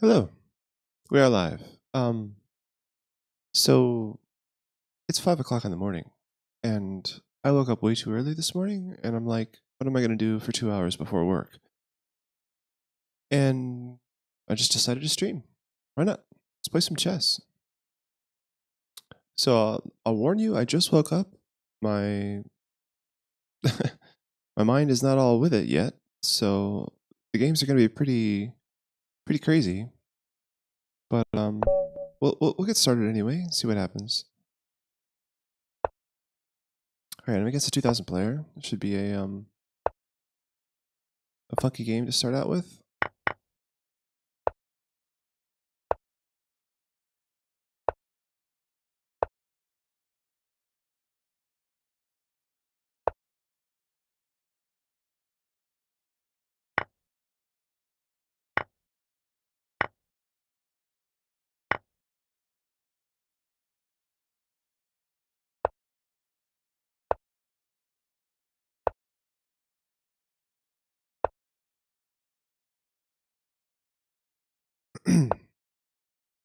Hello, we are live. So it's 5 o'clock in the morning, and I woke up way too early this morning, and I'm like, what am I gonna do for 2 hours before work? And I just decided to stream. Why not? Let's play some chess. So I'll warn you, I just woke up. My my mind is not all with it yet, so the games are gonna be pretty crazy. But we'll get started anyway. See what happens. All right, I'm against a 2,000 player. It should be a funky game to start out with.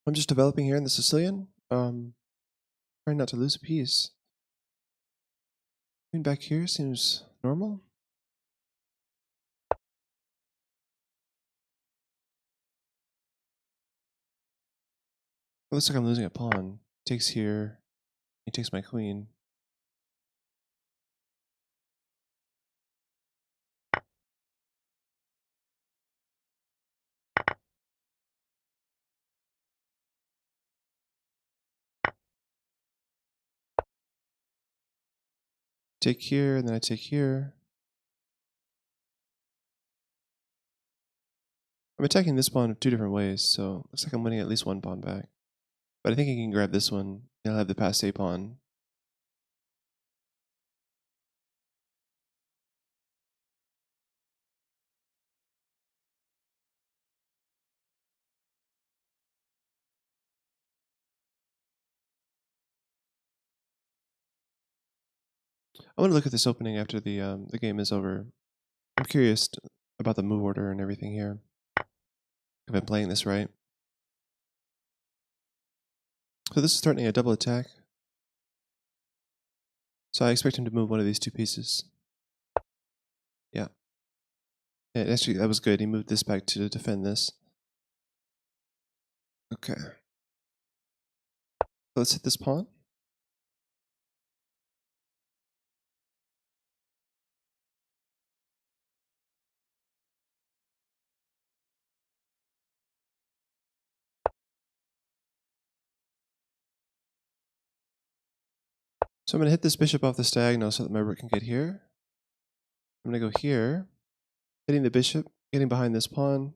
I'm just developing here in the Sicilian. Trying not to lose a piece. Queen back here seems normal. It looks like I'm losing a pawn. Takes here. He takes my queen. Take here, and then I take here. I'm attacking this pawn two different ways, so looks like I'm winning at least one pawn back. But I think he can grab this one. He'll have the passe pawn. I want to look at this opening after the game is over. I'm curious about the move order and everything here. If I'm playing this right. So this is starting a double attack. So I expect him to move one of these two pieces. Yeah. Yeah, actually, that was good. He moved this back to defend this. Okay. Let's hit this pawn. So I'm going to hit this bishop off the diagonal so that my rook can get here. I'm going to go here, hitting the bishop, getting behind this pawn.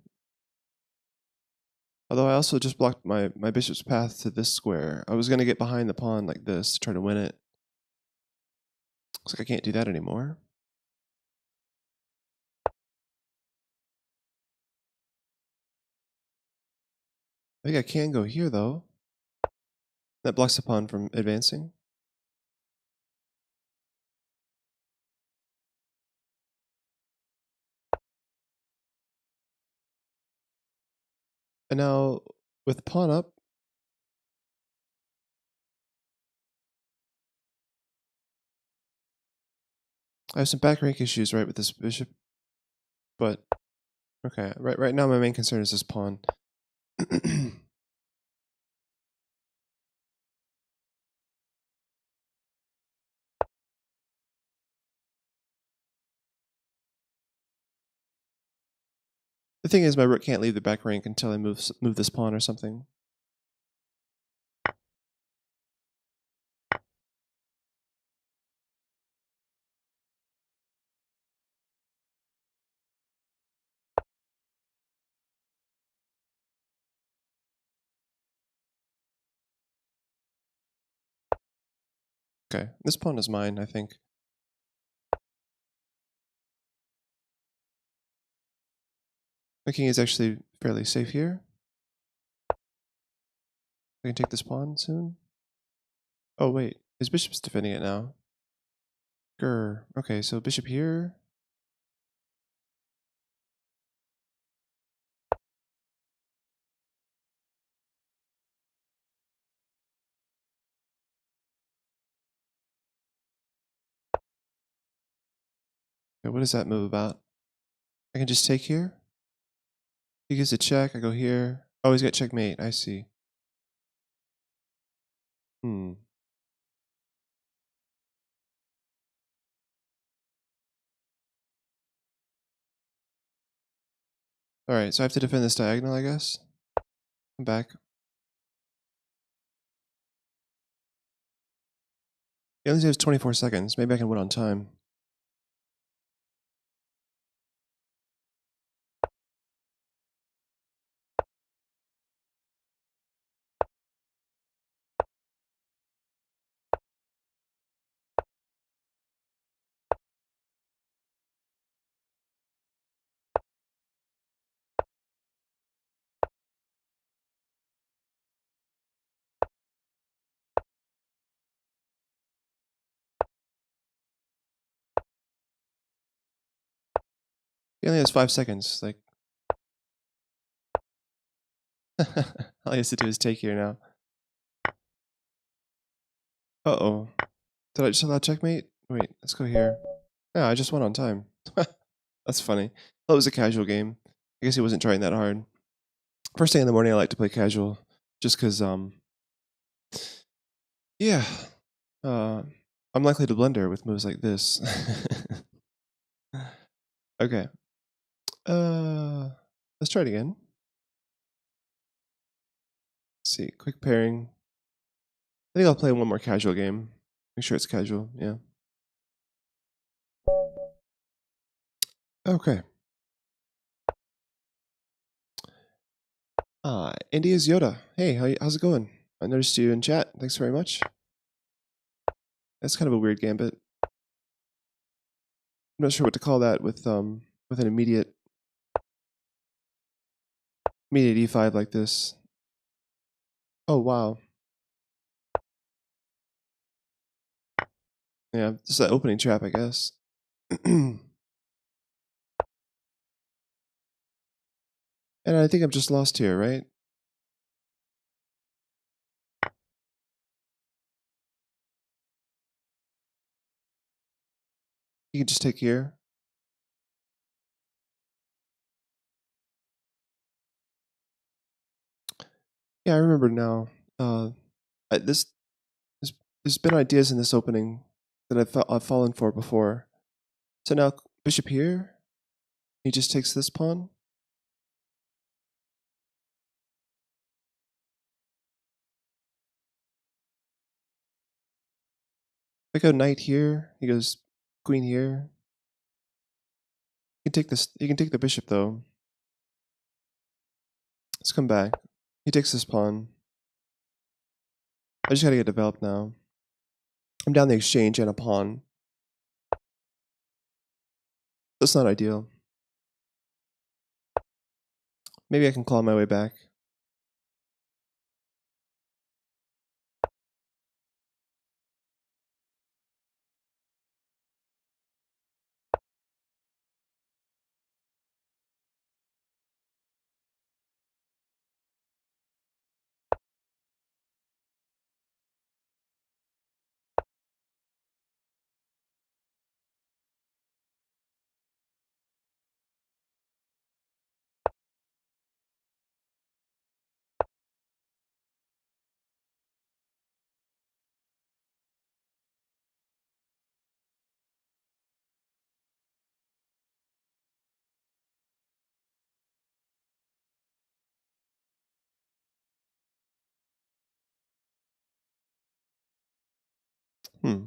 Although I also just blocked my bishop's path to this square. I was going to get behind the pawn like this to try to win it. Looks like I can't do that anymore. I think I can go here, though. That blocks the pawn from advancing. And now, with the pawn up, I have some back rank issues, right, with this bishop. But, okay, right now my main concern is this pawn. The thing is, my rook can't leave the back rank until I move this pawn or something. Okay, this pawn is mine, I think. The king is actually fairly safe here. I can take this pawn soon. Oh wait, his bishop's defending it now. Grr. Okay, so bishop here. Okay, what is that move about? I can just take here? He gets a check, I go here. Oh, he's got checkmate, I see. Hmm. Alright, so I have to defend this diagonal, I guess? I'm back. He only has 24 seconds. Maybe I can win on time. He only has 5 seconds. Like, all he has to do is take here now. Uh-oh. Did I just allow checkmate? Wait, let's go here. Yeah, I just won on time. That's funny. Well, it was a casual game. I guess he wasn't trying that hard. First thing in the morning, I like to play casual. Just because, yeah. Uh, I'm likely to blunder with moves like this. Okay. Let's try it again. Let's see, quick pairing. I think I'll play one more casual game. Make sure it's casual, yeah. Okay. India's Yoda. Hey, how's it going? I noticed you in chat. Thanks very much. That's kind of a weird gambit. I'm not sure what to call that with an immediate e5 like this. Oh wow. Yeah, this is an opening trap, I guess. And I think I'm just lost here, right? You can just take here. Yeah, I remember now. I, this there's been ideas in this opening that I've fallen for before. So now bishop here. He just takes this pawn. If I go knight here, he goes queen here. You can take this. You can take the bishop though. Let's come back. He takes this pawn. I just gotta get developed now. I'm down the exchange and a pawn. That's not ideal. Maybe I can claw my way back. Hmm.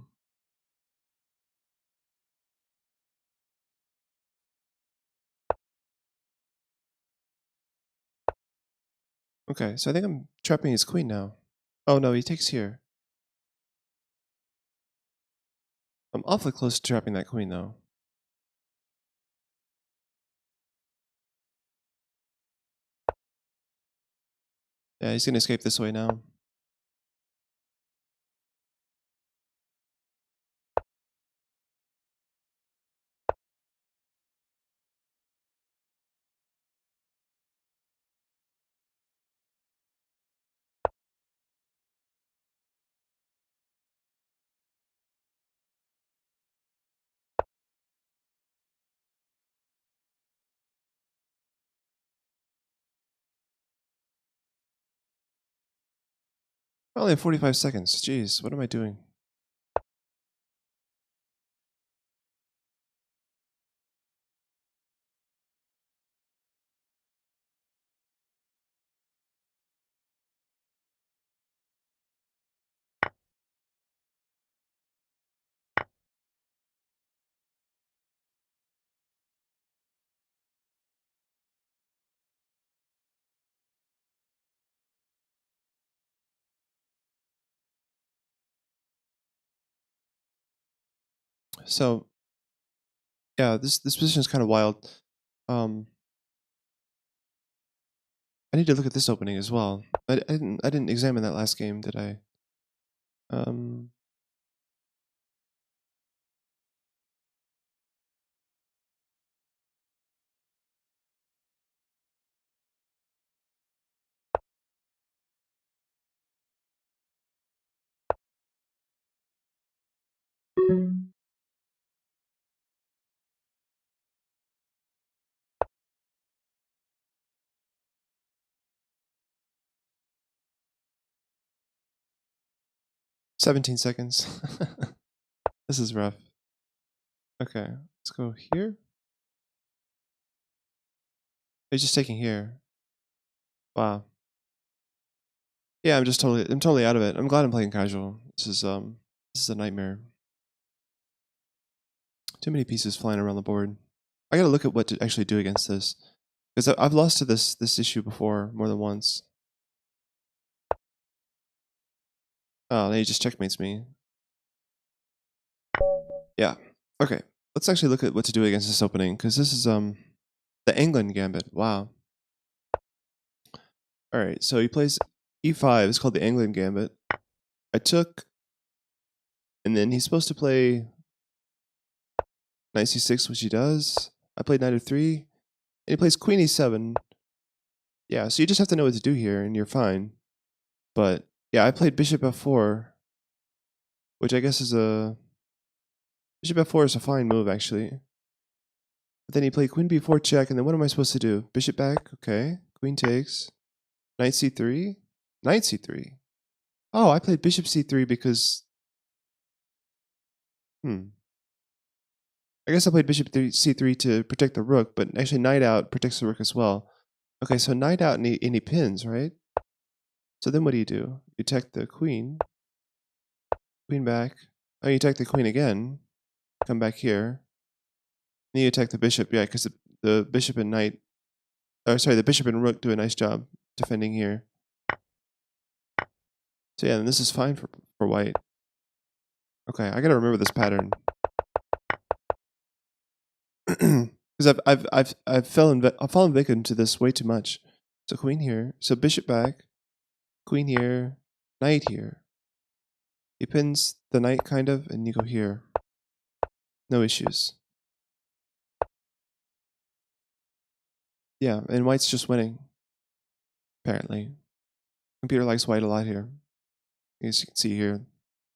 Okay, so I think I'm trapping his queen now. Oh no, he takes here. I'm awfully close to trapping that queen though. Yeah, he's gonna escape this way now. I only have 45 seconds. Jeez, what am I doing? So yeah, this position is kind of wild. Um, I need to look at this opening as well. I didn't examine that last game, did I? Um, 17 seconds. This is rough. Okay, let's go here. He's just taking here. Wow. Yeah, I'm totally out of it. I'm glad I'm playing casual. This is a nightmare. Too many pieces flying around the board. I gotta look at what to actually do against this. Because I've lost to this issue before more than once. Oh, then he just checkmates me. Yeah. Okay. Let's actually look at what to do against this opening, because this is the England Gambit. Wow. Alright, so he plays E5. It's called the England Gambit. I took, and then he's supposed to play Knight C6, which he does. I played Knight F3, and he plays Queen E7. Yeah, so you just have to know what to do here, and you're fine. But yeah, I played Bishop F4, which I guess is a Bishop F4 is a fine move actually. But then he played Queen B4 check, and then what am I supposed to do? Bishop back, okay. Queen takes. Knight C3, Knight C3. Oh, I played Bishop C3 because I guess I played Bishop C3 to protect the rook, but actually Knight out protects the rook as well. Okay, so Knight out and he pins, right? So then what do? You attack the queen. Queen back. Oh, you attack the queen again. Come back here. Then you attack the bishop, yeah, because the bishop and knight, the bishop and rook do a nice job defending here. So yeah, then this is fine for white. Okay, I gotta remember this pattern. Because I've fallen victim to this way too much. So queen here. So bishop back. Queen here. Knight here. He pins the knight kind of, and you go here. No issues. Yeah, and white's just winning. Apparently. Computer likes white a lot here. As you can see here.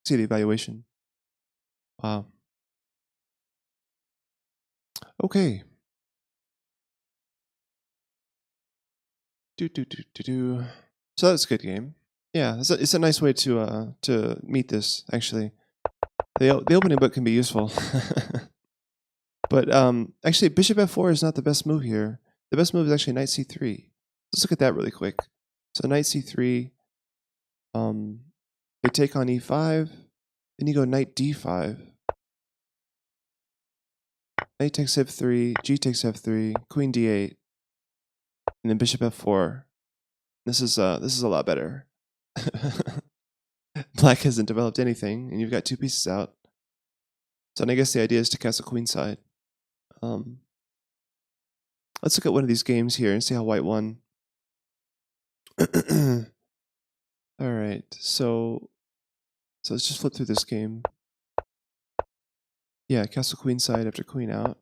See the evaluation. Wow. Okay. So that's a good game. Yeah, it's a nice way to meet this actually. The opening book can be useful. But actually Bishop F4 is not the best move here. The best move is actually Knight C3. Let's look at that really quick. So Knight C3, they take on E5, then you go Knight D5. Knight takes F3, G takes F3, Queen D8, and then Bishop F4. This is a lot better. Black hasn't developed anything, and you've got two pieces out. So I guess the idea is to castle queenside. Let's look at one of these games here and see how white won. All right, so let's just flip through this game. Yeah, castle queenside after queen out.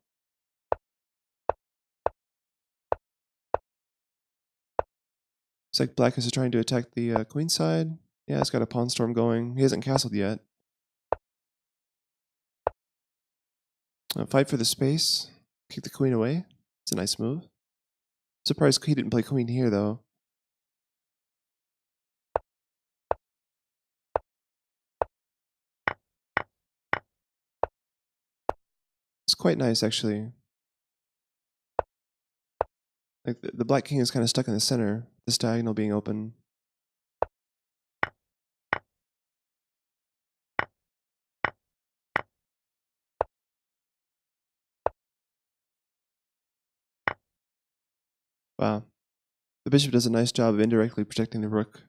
Looks like black is trying to attack the queenside. Yeah, it's got a pawn storm going. He hasn't castled yet. Fight for the space. Kick the queen away. It's a nice move. Surprised he didn't play queen here, though. quite nice, actually. Like, the black king is kind of stuck in the center, this diagonal being open. Wow. The bishop does a nice job of indirectly protecting the rook.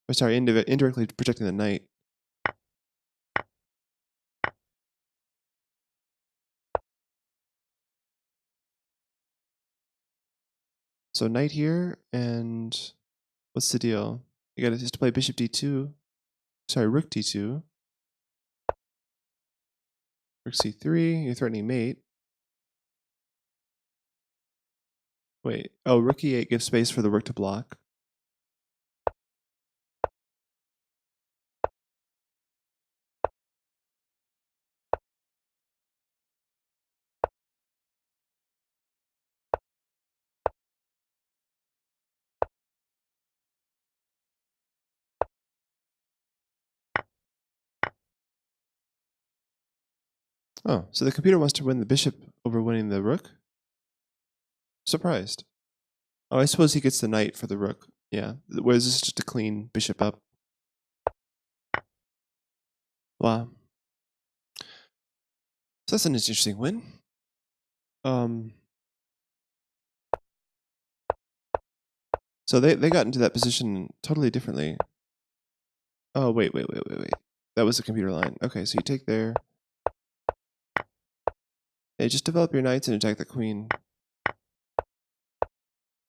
Or sorry, indirectly protecting the knight. So knight here, and what's the deal? You gotta just play bishop d2. Sorry, rook d2. Rook c3, you're threatening mate. Wait, oh, rook e8 gives space for the rook to block. Oh, so the computer wants to win the bishop over winning the rook? Surprised. Oh, I suppose he gets the knight for the rook. Yeah, whereas this is just a clean bishop up. Wow. So that's an interesting win. So they got into that position totally differently. Oh, wait. That was the computer line. Okay, so you take there. Hey, just develop your knights and attack the queen.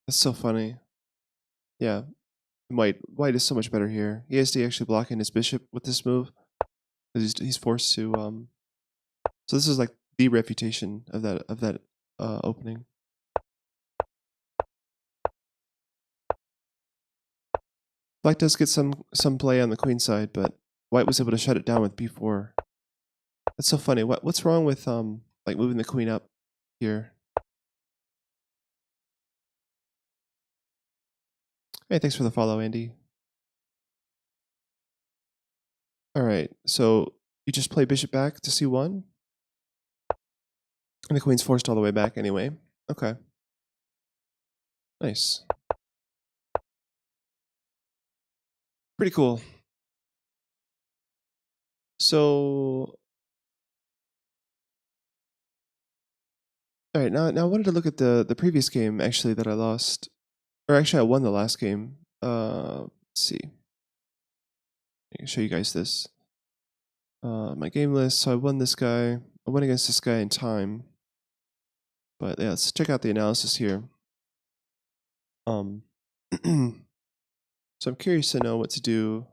That's so funny. Yeah. White is so much better here. ESD actually blocking his bishop with this move. Because he's forced to so this is like the refutation of that opening. Black does get some play on the queen side, but white was able to shut it down with b4. That's so funny. What's wrong with like moving the queen up here? Hey, thanks for the follow, Andy. Alright, so you just play bishop back to c1? And the queen's forced all the way back anyway. Okay. Nice. Pretty cool. So alright, now I wanted to look at the previous game actually that I lost. Or actually I won the last game. Let's see. I can show you guys this. My game list. So I won this guy. I went against this guy in time. But yeah, let's check out the analysis here. So I'm curious to know what to do.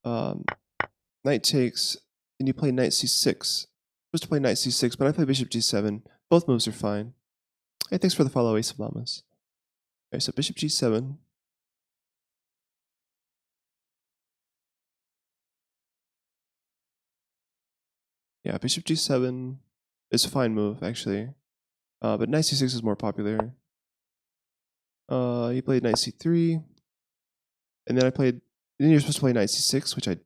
Knight takes, and you play knight c6. Supposed to play knight c6, but I play bishop g7. Both moves are fine. Hey, thanks for the follow, Ace of Llamas. Okay, so bishop g7. Yeah, bishop g7 is a fine move, actually. But knight c6 is more popular. You played knight c3. And then then you're supposed to play knight c6, which I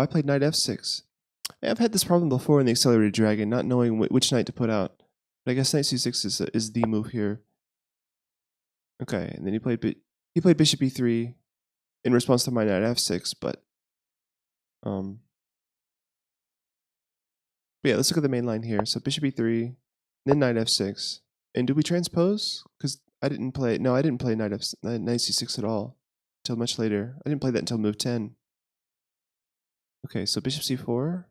played knight f6. I've had this problem before in the Accelerated Dragon, not knowing which knight to put out. But I guess knight c6 is the move here. Okay, and then he played bishop e3 in response to my knight f6, but yeah, let's look at the main line here. So bishop e3, then knight f6. And do we transpose? Because I didn't play knight c6 at all until much later. I didn't play that until move 10. Okay, so bishop c4.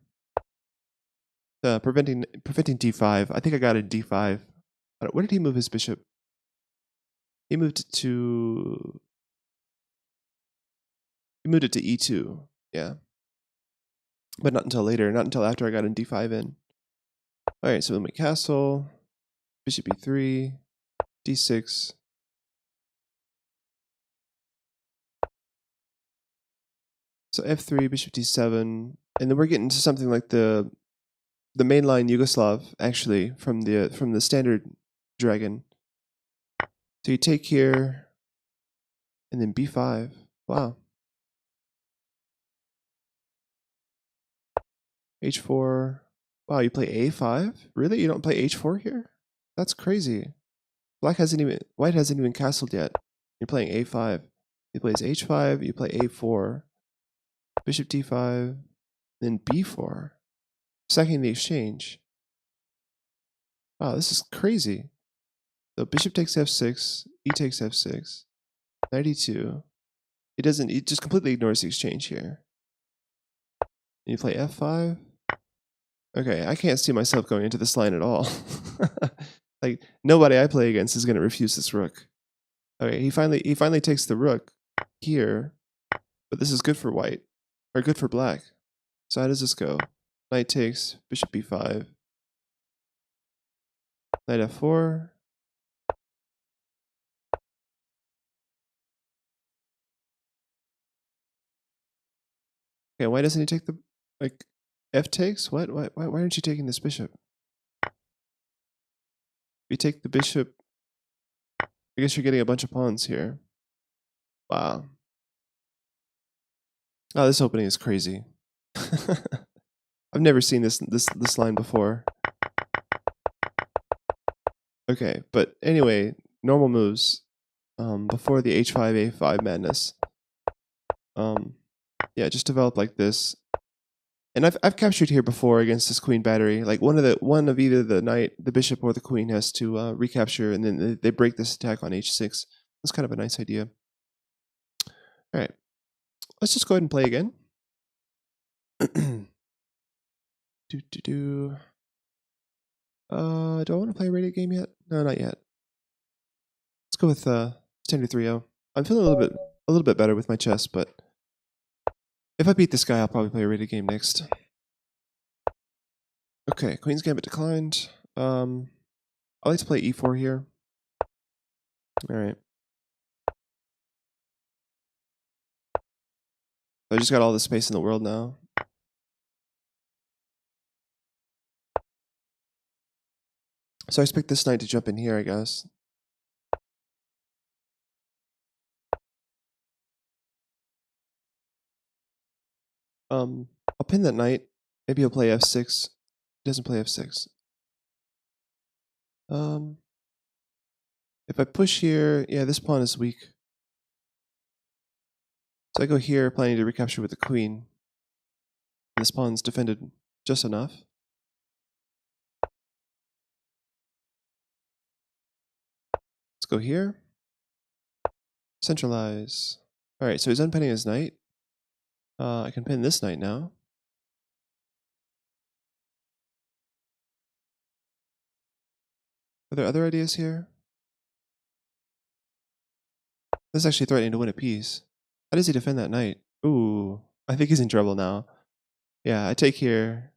Preventing d5. I think I got a d5. Where did he move his bishop? He moved it to e2. Yeah. But not until later, not until after I got in d5 in. Alright, so then we castle, bishop e3, d6. So f3, bishop d7, and then we're getting to something like the mainline Yugoslav, actually, from the standard dragon. So you take here, and then b5. Wow. H4. Wow, you play A5? Really? You don't play H4 here? That's crazy. White hasn't even castled yet. You're playing A5. He plays H5, you play A4, Bishop D5, then B4. Sacking the exchange. Wow, this is crazy. So Bishop takes F6, E takes F6, Knight E2. He just completely ignores the exchange here. And you play F5. Okay, I can't see myself going into this line at all. Like, nobody I play against is going to refuse this rook. Okay, he finally takes the rook here, but this is good for white, or good for black. So how does this go? Knight takes, bishop b5, knight f4. Okay, why doesn't he take the, like, f takes? What? Why aren't you taking this bishop? If you take the bishop, I guess you're getting a bunch of pawns here. Wow. Oh, this opening is crazy. I've never seen this line before. Okay, but anyway, normal moves. Before the h5 a5 madness. Yeah, just develop like this. And I've captured here before against this queen battery. Like one of either the knight, the bishop, or the queen has to recapture, and then they break this attack on h6. That's kind of a nice idea. All right, let's just go ahead and play again. Do I want to play a rated game yet? No, not yet. Let's go with standard 3-0. I'm feeling a little bit better with my chess, but if I beat this guy, I'll probably play a rated game next. Okay, Queen's Gambit declined. I like to play e4 here. All right. I just got all the space in the world now. So I expect this knight to jump in here, I guess. I'll pin that knight. Maybe he'll play f6. He doesn't play f6. If I push here, yeah, this pawn is weak. So I go here, planning to recapture with the queen. And this pawn's defended just enough. Let's go here. Centralize. All right, so he's unpinning his knight. I can pin this knight now. Are there other ideas here? This is actually threatening to win a piece. How does he defend that knight? Ooh, I think he's in trouble now. Yeah, I take here.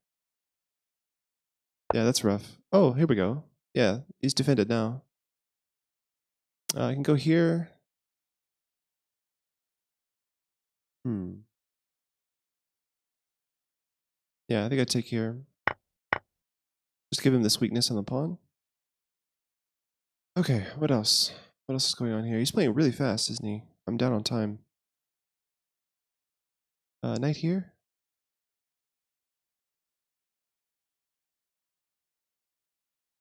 Yeah, that's rough. Oh, here we go. Yeah, he's defended now. I can go here. Yeah, I think I take here. Just give him this weakness on the pawn. Okay, what else? What else is going on here? He's playing really fast, isn't he? I'm down on time. Knight here.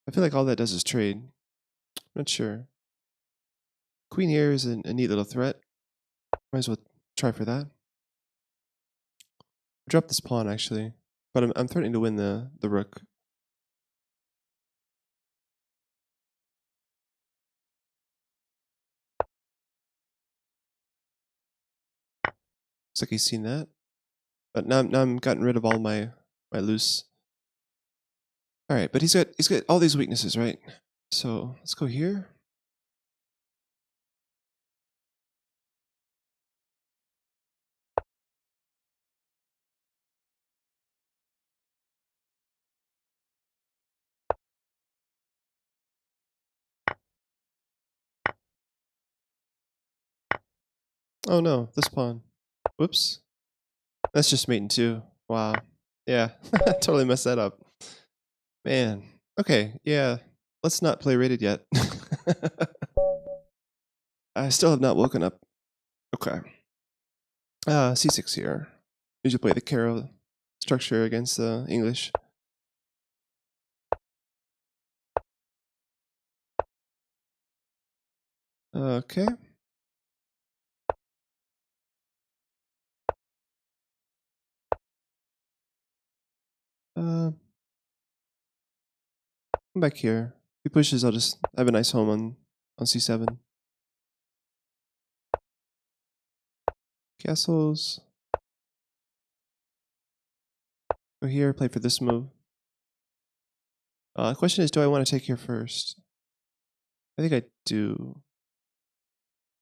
I feel like all that does is trade. Not sure. Queen here is a neat little threat. Might as well try for that. Drop this pawn actually, but I'm threatening to win the rook. Looks like he's seen that. But now I'm gotten rid of all my loose. All right, but he's got all these weaknesses, right? So let's go here. Oh no, this pawn. Whoops. That's just mate in 2. Wow. Yeah, totally messed that up. Man. Okay, yeah. Let's not play rated yet. I still have not woken up. Okay. C6 here. Usually play the Caro structure against the English. Okay. Come back here. If he pushes, I'll just have a nice home on C7. Castles. Go here, play for this move. The question is, do I want to take here first? I think I do.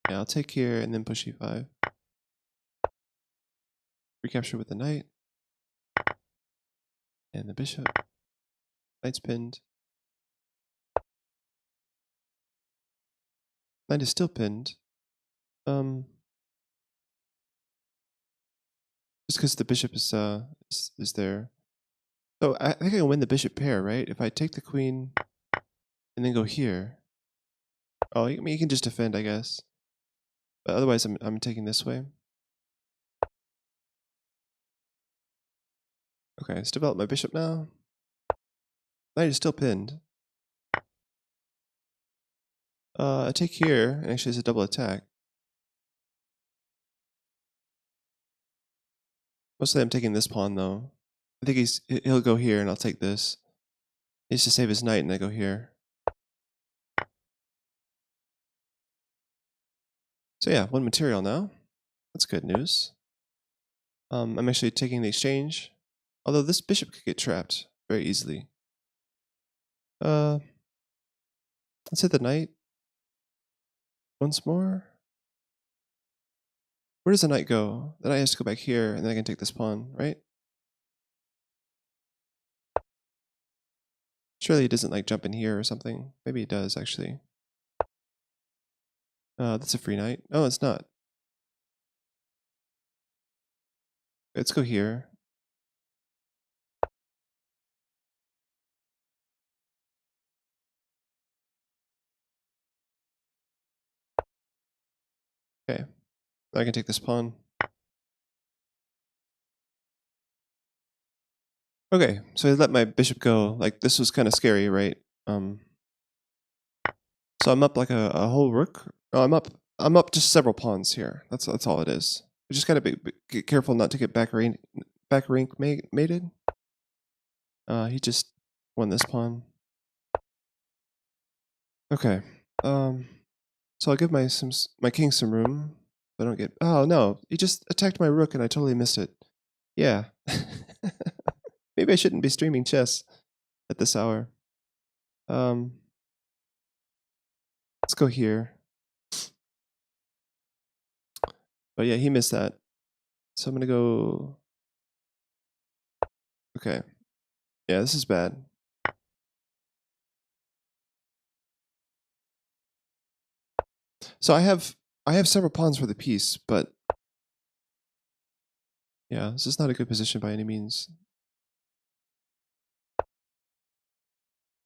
Yeah, I'll take here and then push E5. Recapture with the knight. And the bishop. Knight's pinned. Knight is still pinned. Just because the bishop is there. So I think I can win the bishop pair, right? If I take the queen and then go here. Oh, I mean, you can just defend, I guess. But otherwise, I'm taking this way. Okay, let's develop my bishop now. Knight is still pinned. I take here, and actually it's a double attack. Mostly I'm taking this pawn, though. I think he'll go here, and I'll take this. He needs to save his knight, and I go here. So yeah, one material now. That's good news. I'm actually taking the exchange. Although this bishop could get trapped very easily. Let's hit the knight. Once more. Where does the knight go? The knight has to go back here, and then I can take this pawn, right? Surely he doesn't like jump in here or something. Maybe he does, actually. That's a free knight. Oh, it's not. Let's go here. Okay. I can take this pawn. Okay, so I let my bishop go. Like, this was kind of scary, right? So I'm up like a whole rook. Oh, I'm up just several pawns here. That's all it is. You just gotta get careful not to get back rank mated. He just won this pawn. Okay. So I'll give my king some room. I don't get. Oh no! He just attacked my rook, and I totally missed it. Yeah. Maybe I shouldn't be streaming chess at this hour. Let's go here. But yeah, he missed that. So I'm gonna go. Okay. Yeah, this is bad. So I have several pawns for the piece, but yeah, this is not a good position by any means.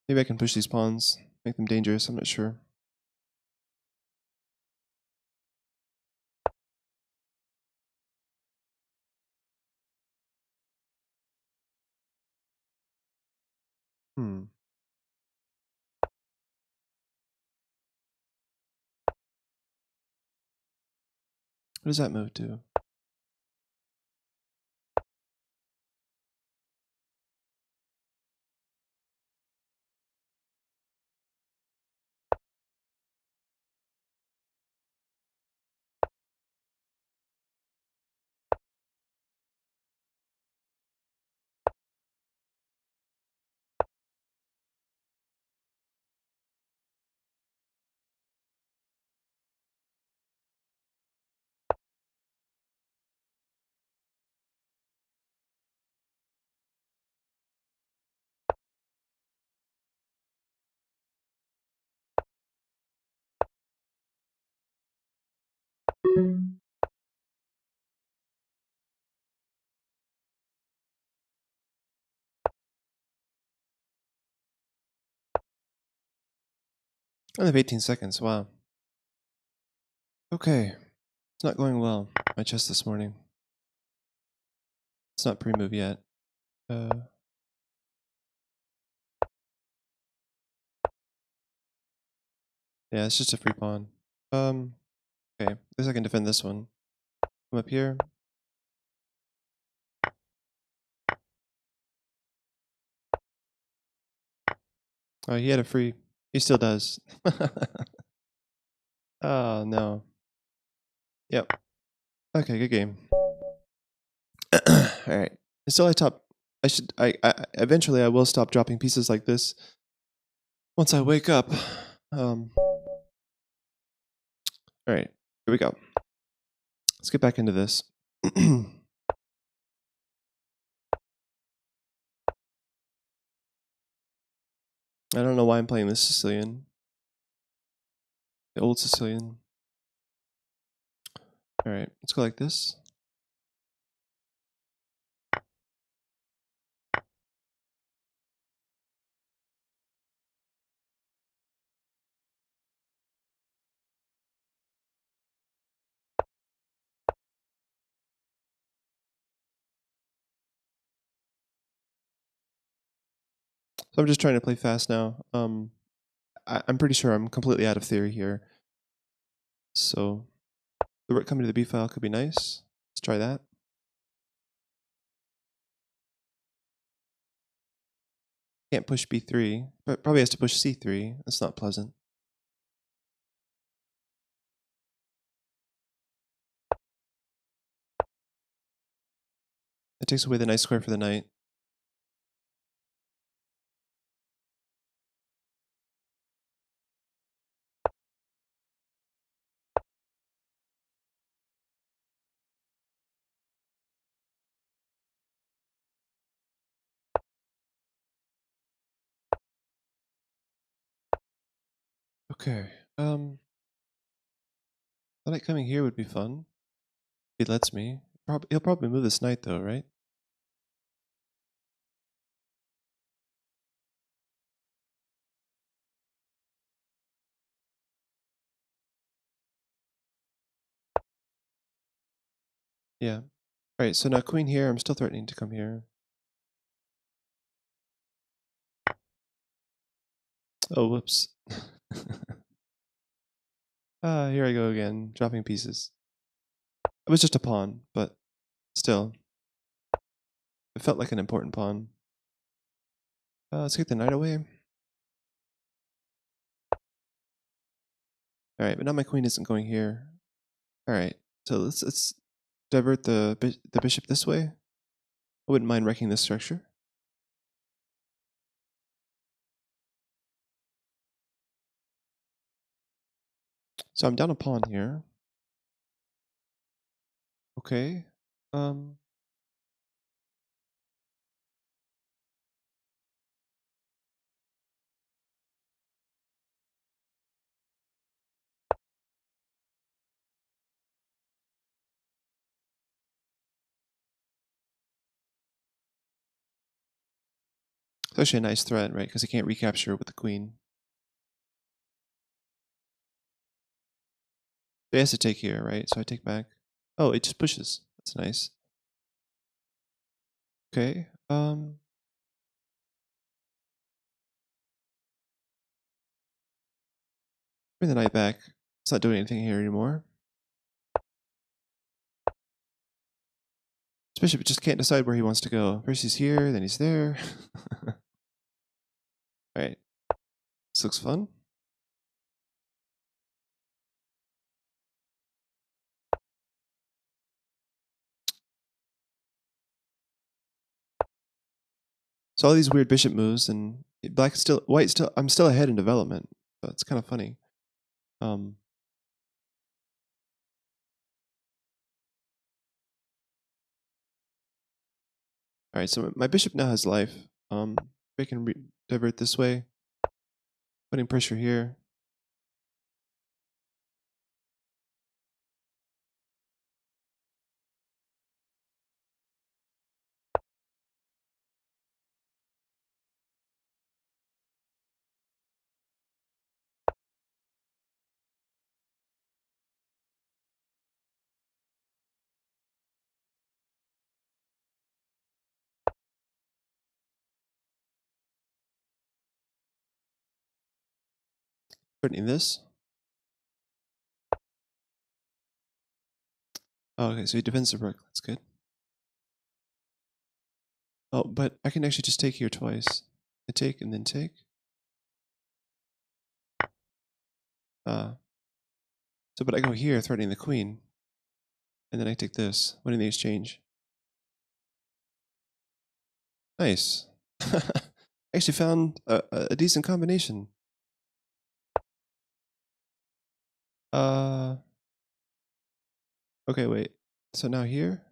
Maybe I can push these pawns, make them dangerous. I'm not sure. What does that move do? I have 18 seconds. Wow. Okay. It's not going well. My chess this morning. It's not pre-move yet. Yeah, it's just a free pawn. Okay, at least I can defend this one. Come up here. Oh, he had a free. He still does. Oh, no. Yep. Okay, good game. Alright. Still I top. Eventually I will stop dropping pieces like this once I wake up. Alright, here we go. Let's get back into this. I don't know why I'm playing this Sicilian. The old Sicilian. Alright, let's go like this. So I'm just trying to play fast now. I'm pretty sure I'm completely out of theory here. So the rook coming to the b file could be nice. Let's try that. Can't push b3, but probably has to push c3. That's not pleasant. It takes away the nice square for the knight. Okay. The knight coming here would be fun. If he lets me. He'll probably move this knight though, right? Yeah. Alright, so now queen here, I'm still threatening to come here. Oh, whoops. Here I go again, dropping pieces. It was just a pawn, but still. It felt like an important pawn. Let's get the knight away. Alright, but now my queen isn't going here. Alright, so let's divert the bishop this way. I wouldn't mind wrecking this structure. So I'm down a pawn here. Okay. It's actually a nice threat, right? Because he can't recapture with the queen. He has to take here, right? So I take back. Oh, it just pushes. That's nice. Okay. Bring the knight back. It's not doing anything here anymore. This bishop just can't decide where he wants to go. First he's here, then he's there. Alright. This looks fun. So all these weird bishop moves, and I'm still ahead in development. So it's kind of funny. Alright, so my bishop now has life. I can divert this way. Putting pressure here. Threatening this. Oh, okay, so he defends the rook. That's good. Oh, but I can actually just take here twice. I take and then take. So, but I go here, threatening the queen, and then I take this, winning the exchange. Nice. I actually found a decent combination. Okay, wait. So now here?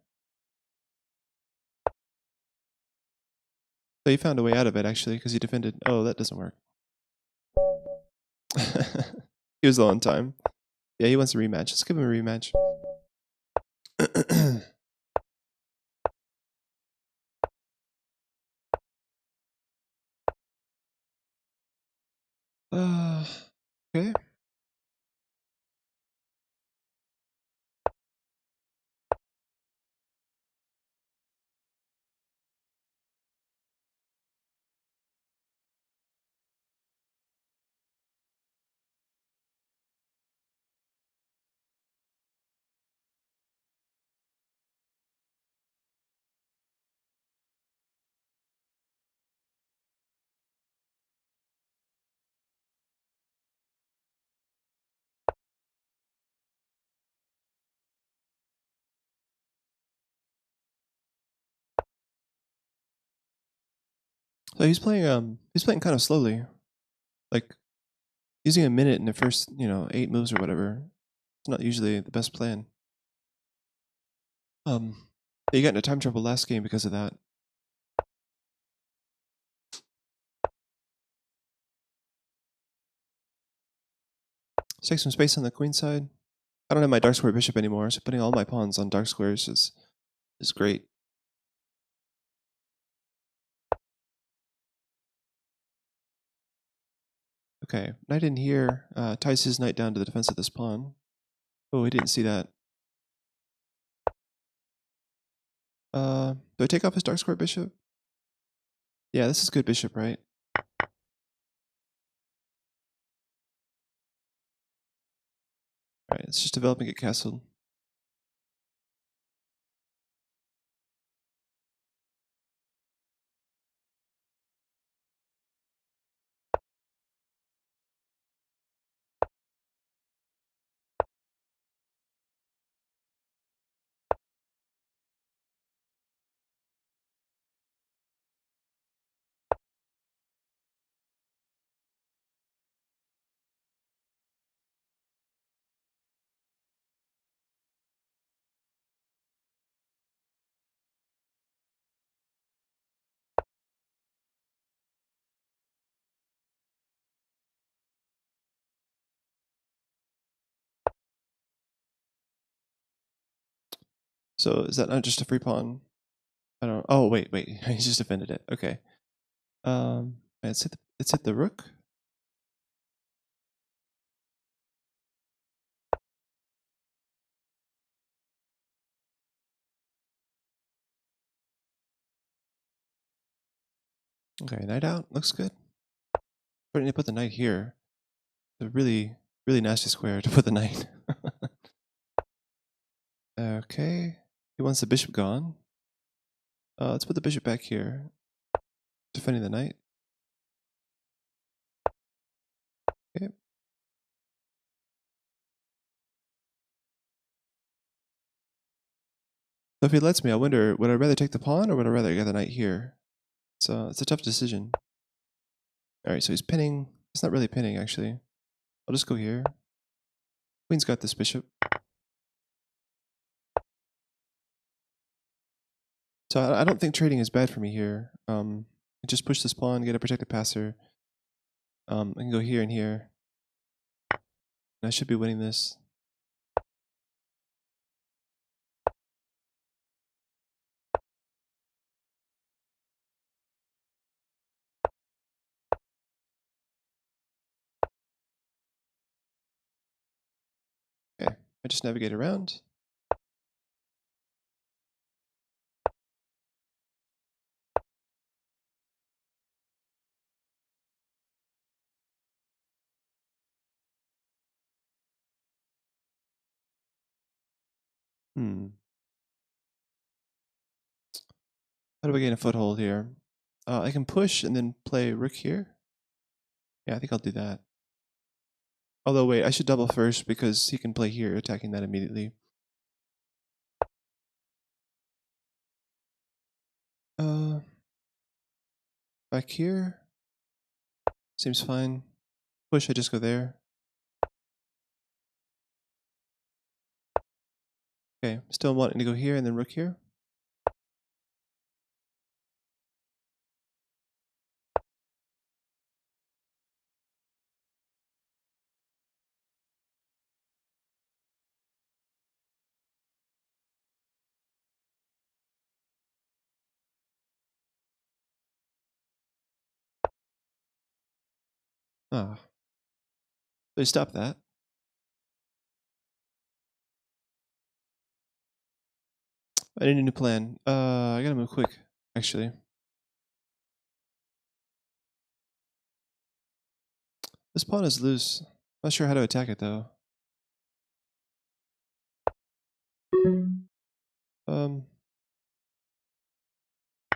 So he found a way out of it, actually, because he defended. Oh, that doesn't work. He was low on time. Yeah, he wants a rematch. Let's give him a rematch. Okay. So he's playing kind of slowly. Like using a minute in the first, 8 moves or whatever. It's not usually the best plan. He got into time trouble last game because of that. Let's take some space on the queen side. I don't have my dark square bishop anymore, so putting all my pawns on dark squares is great. Okay, knight in here ties his knight down to the defense of this pawn. Oh, he didn't see that. Do I take off his dark square bishop? Yeah, this is good bishop, right? Alright, it's just developing at castle. So is that not just a free pawn? I don't. Oh wait, he just defended it. Okay. Let's hit the rook. Okay, knight out. Looks good. Starting to put the knight here. A really, really nasty square to put the knight. Okay. He wants the bishop gone. Let's put the bishop back here. Defending the knight. Okay. So if he lets me, I wonder, would I rather take the pawn or would I rather get the knight here? So it's a tough decision. Alright, so he's pinning. It's not really pinning, actually. I'll just go here. Queen's got this bishop. So I don't think trading is bad for me here. Just push this pawn, get a protected passer. I can go here and here. And I should be winning this. Okay, I just navigate around. How do I gain a foothold here? I can push and then play rook here. Yeah, I think I'll do that. Although, wait, I should double first because he can play here, attacking that immediately. Back here. Seems fine. Push, I just go there. Okay, still wanting to go here and then rook here. Ah, they stop that. I need a new plan. I gotta move quick, actually. This pawn is loose. Not sure how to attack it though.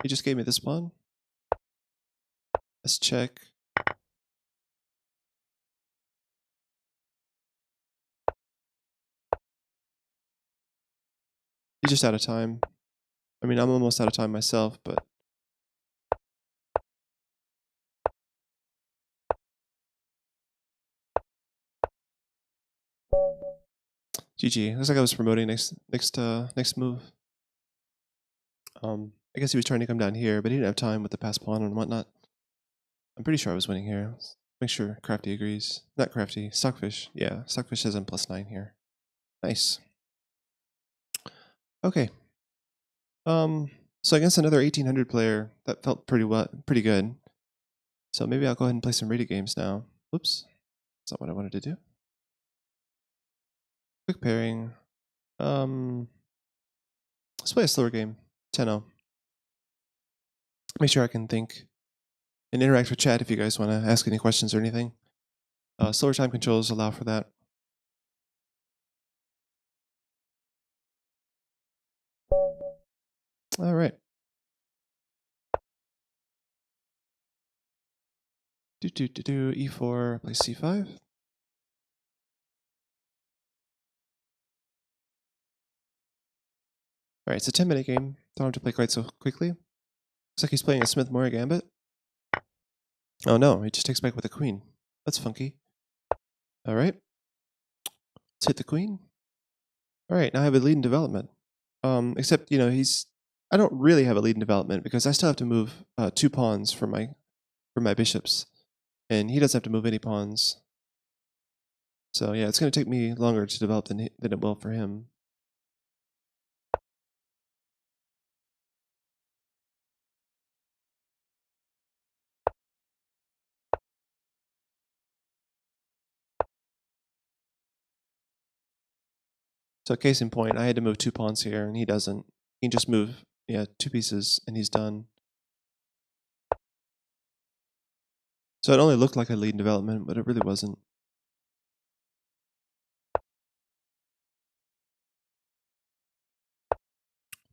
He just gave me this pawn. Let's check. He's just out of time. I mean, I'm almost out of time myself, but GG. Looks like I was promoting next move. I guess he was trying to come down here, but he didn't have time with the pass pawn and whatnot. I'm pretty sure I was winning here. Let's make sure Crafty agrees. Not Crafty, Stockfish. Yeah, Stockfish says I'm +9 here. Nice. Okay. So against another 1800 player, that felt pretty good. So maybe I'll go ahead and play some rated games now. Oops, that's not what I wanted to do. Quick pairing. Let's play a slower game. 10-0. Make sure I can think and interact with chat if you guys want to ask any questions or anything. Slower time controls allow for that. All right. E4, play C5. All right, it's a 10-minute game. Don't have to play quite so quickly. Looks like he's playing a Smith-Morra Gambit. Oh no, he just takes back with a queen. That's funky. All right. Let's hit the queen. All right, now I have a lead in development. Except, you know, I don't really have a lead in development because I still have to move 2 pawns for my bishops. And he doesn't have to move any pawns. So yeah, it's going to take me longer to develop than it will for him. So case in point, I had to move 2 pawns here, and he doesn't. He can just move, 2 pieces, and he's done. So it only looked like a lead in development, but it really wasn't.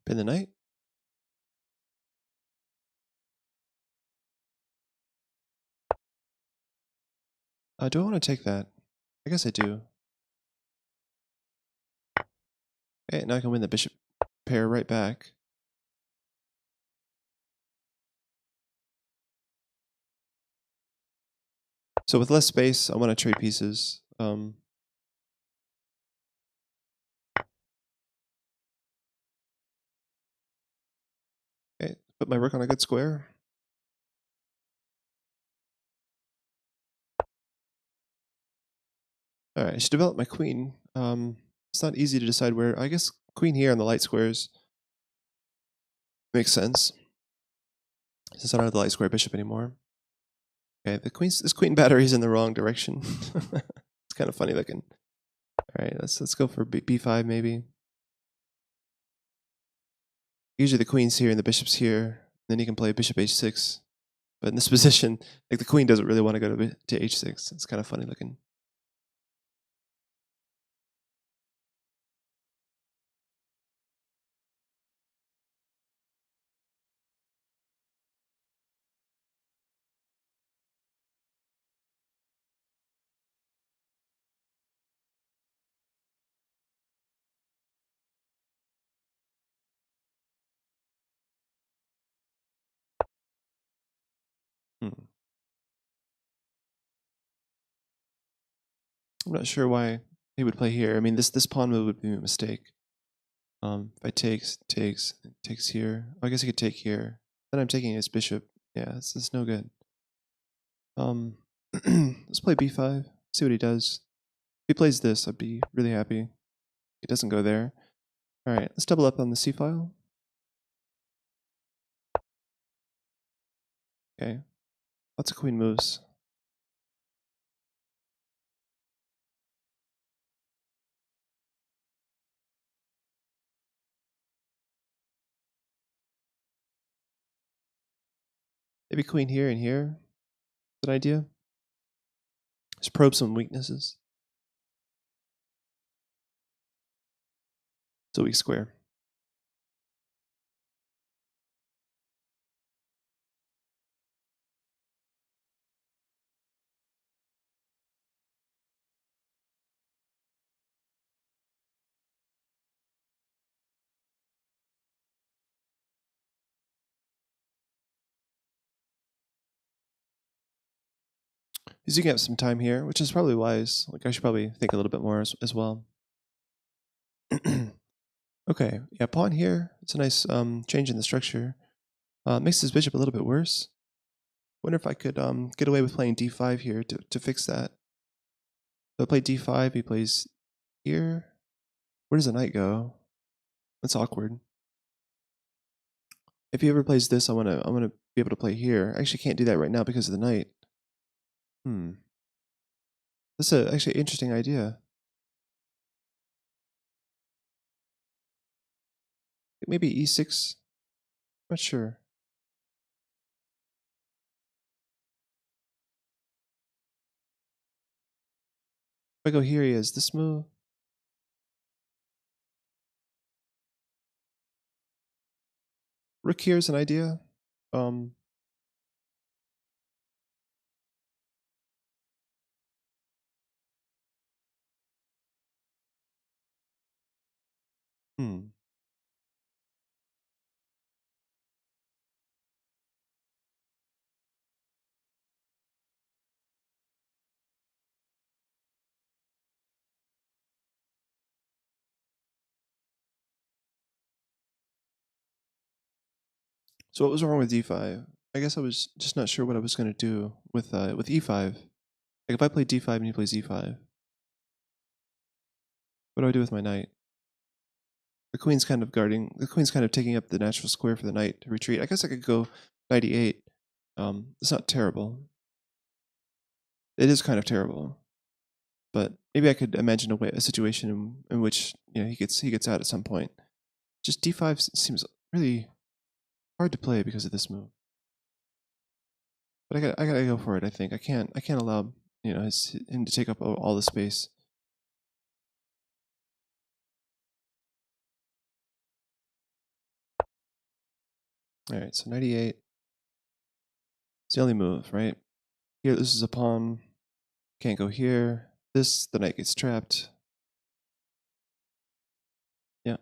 Pin the knight. Do I want to take that? I guess I do. Okay, now I can win the bishop pair right back. So with less space, I want to trade pieces. Okay, put my rook on a good square. All right, I should develop my queen. It's not easy to decide where. I guess queen here on the light squares makes sense, since I don't have the light square bishop anymore. Okay, this queen battery is in the wrong direction. It's kind of funny looking. All right, let's go for b5 maybe. Usually the queen's here and the bishop's here. Then you can play bishop h6. But in this position, like the queen doesn't really want to go to h6. It's kind of funny looking. I'm not sure why he would play here. I mean, this pawn move would be a mistake. If I takes here. Oh, I guess I could take here. Then I'm taking his bishop. Yeah, this is no good. Let's play b5. See what he does. If he plays this, I'd be really happy. He doesn't go there. All right, let's double up on the c file. Okay, lots of queen moves. Maybe queen here and here. Is an idea. Just probe some weaknesses. It's a weak square. He's using up some time here, which is probably wise. Like I should probably think a little bit more as well. Okay, yeah, pawn here. It's a nice change in the structure. Makes his bishop a little bit worse. Wonder if I could get away with playing d5 here to fix that. So I play d5, he plays here. Where does the knight go? That's awkward. If he ever plays this, I wanna be able to play here. I actually can't do that right now because of the knight. That's actually an interesting idea. Maybe e6. Not sure. If I go here, he has this move. Rook here is an idea. Hmm. So what was wrong with d5? I guess I was just not sure what I was going to do with e5. Like if I play d5 and he plays e5, what do I do with my knight? The queen's kind of guarding. The queen's kind of taking up the natural square for the knight to retreat. I guess I could go knight e8. It's not terrible. It is kind of terrible, but maybe I could imagine a situation in which he gets out at some point. Just d5 seems really hard to play because of this move. But I gotta go for it. I think I can't allow him to take up all the space. All right, so 98. It's the only move, right? Here, this is a pawn. Can't go here. This, the knight gets trapped. Yeah.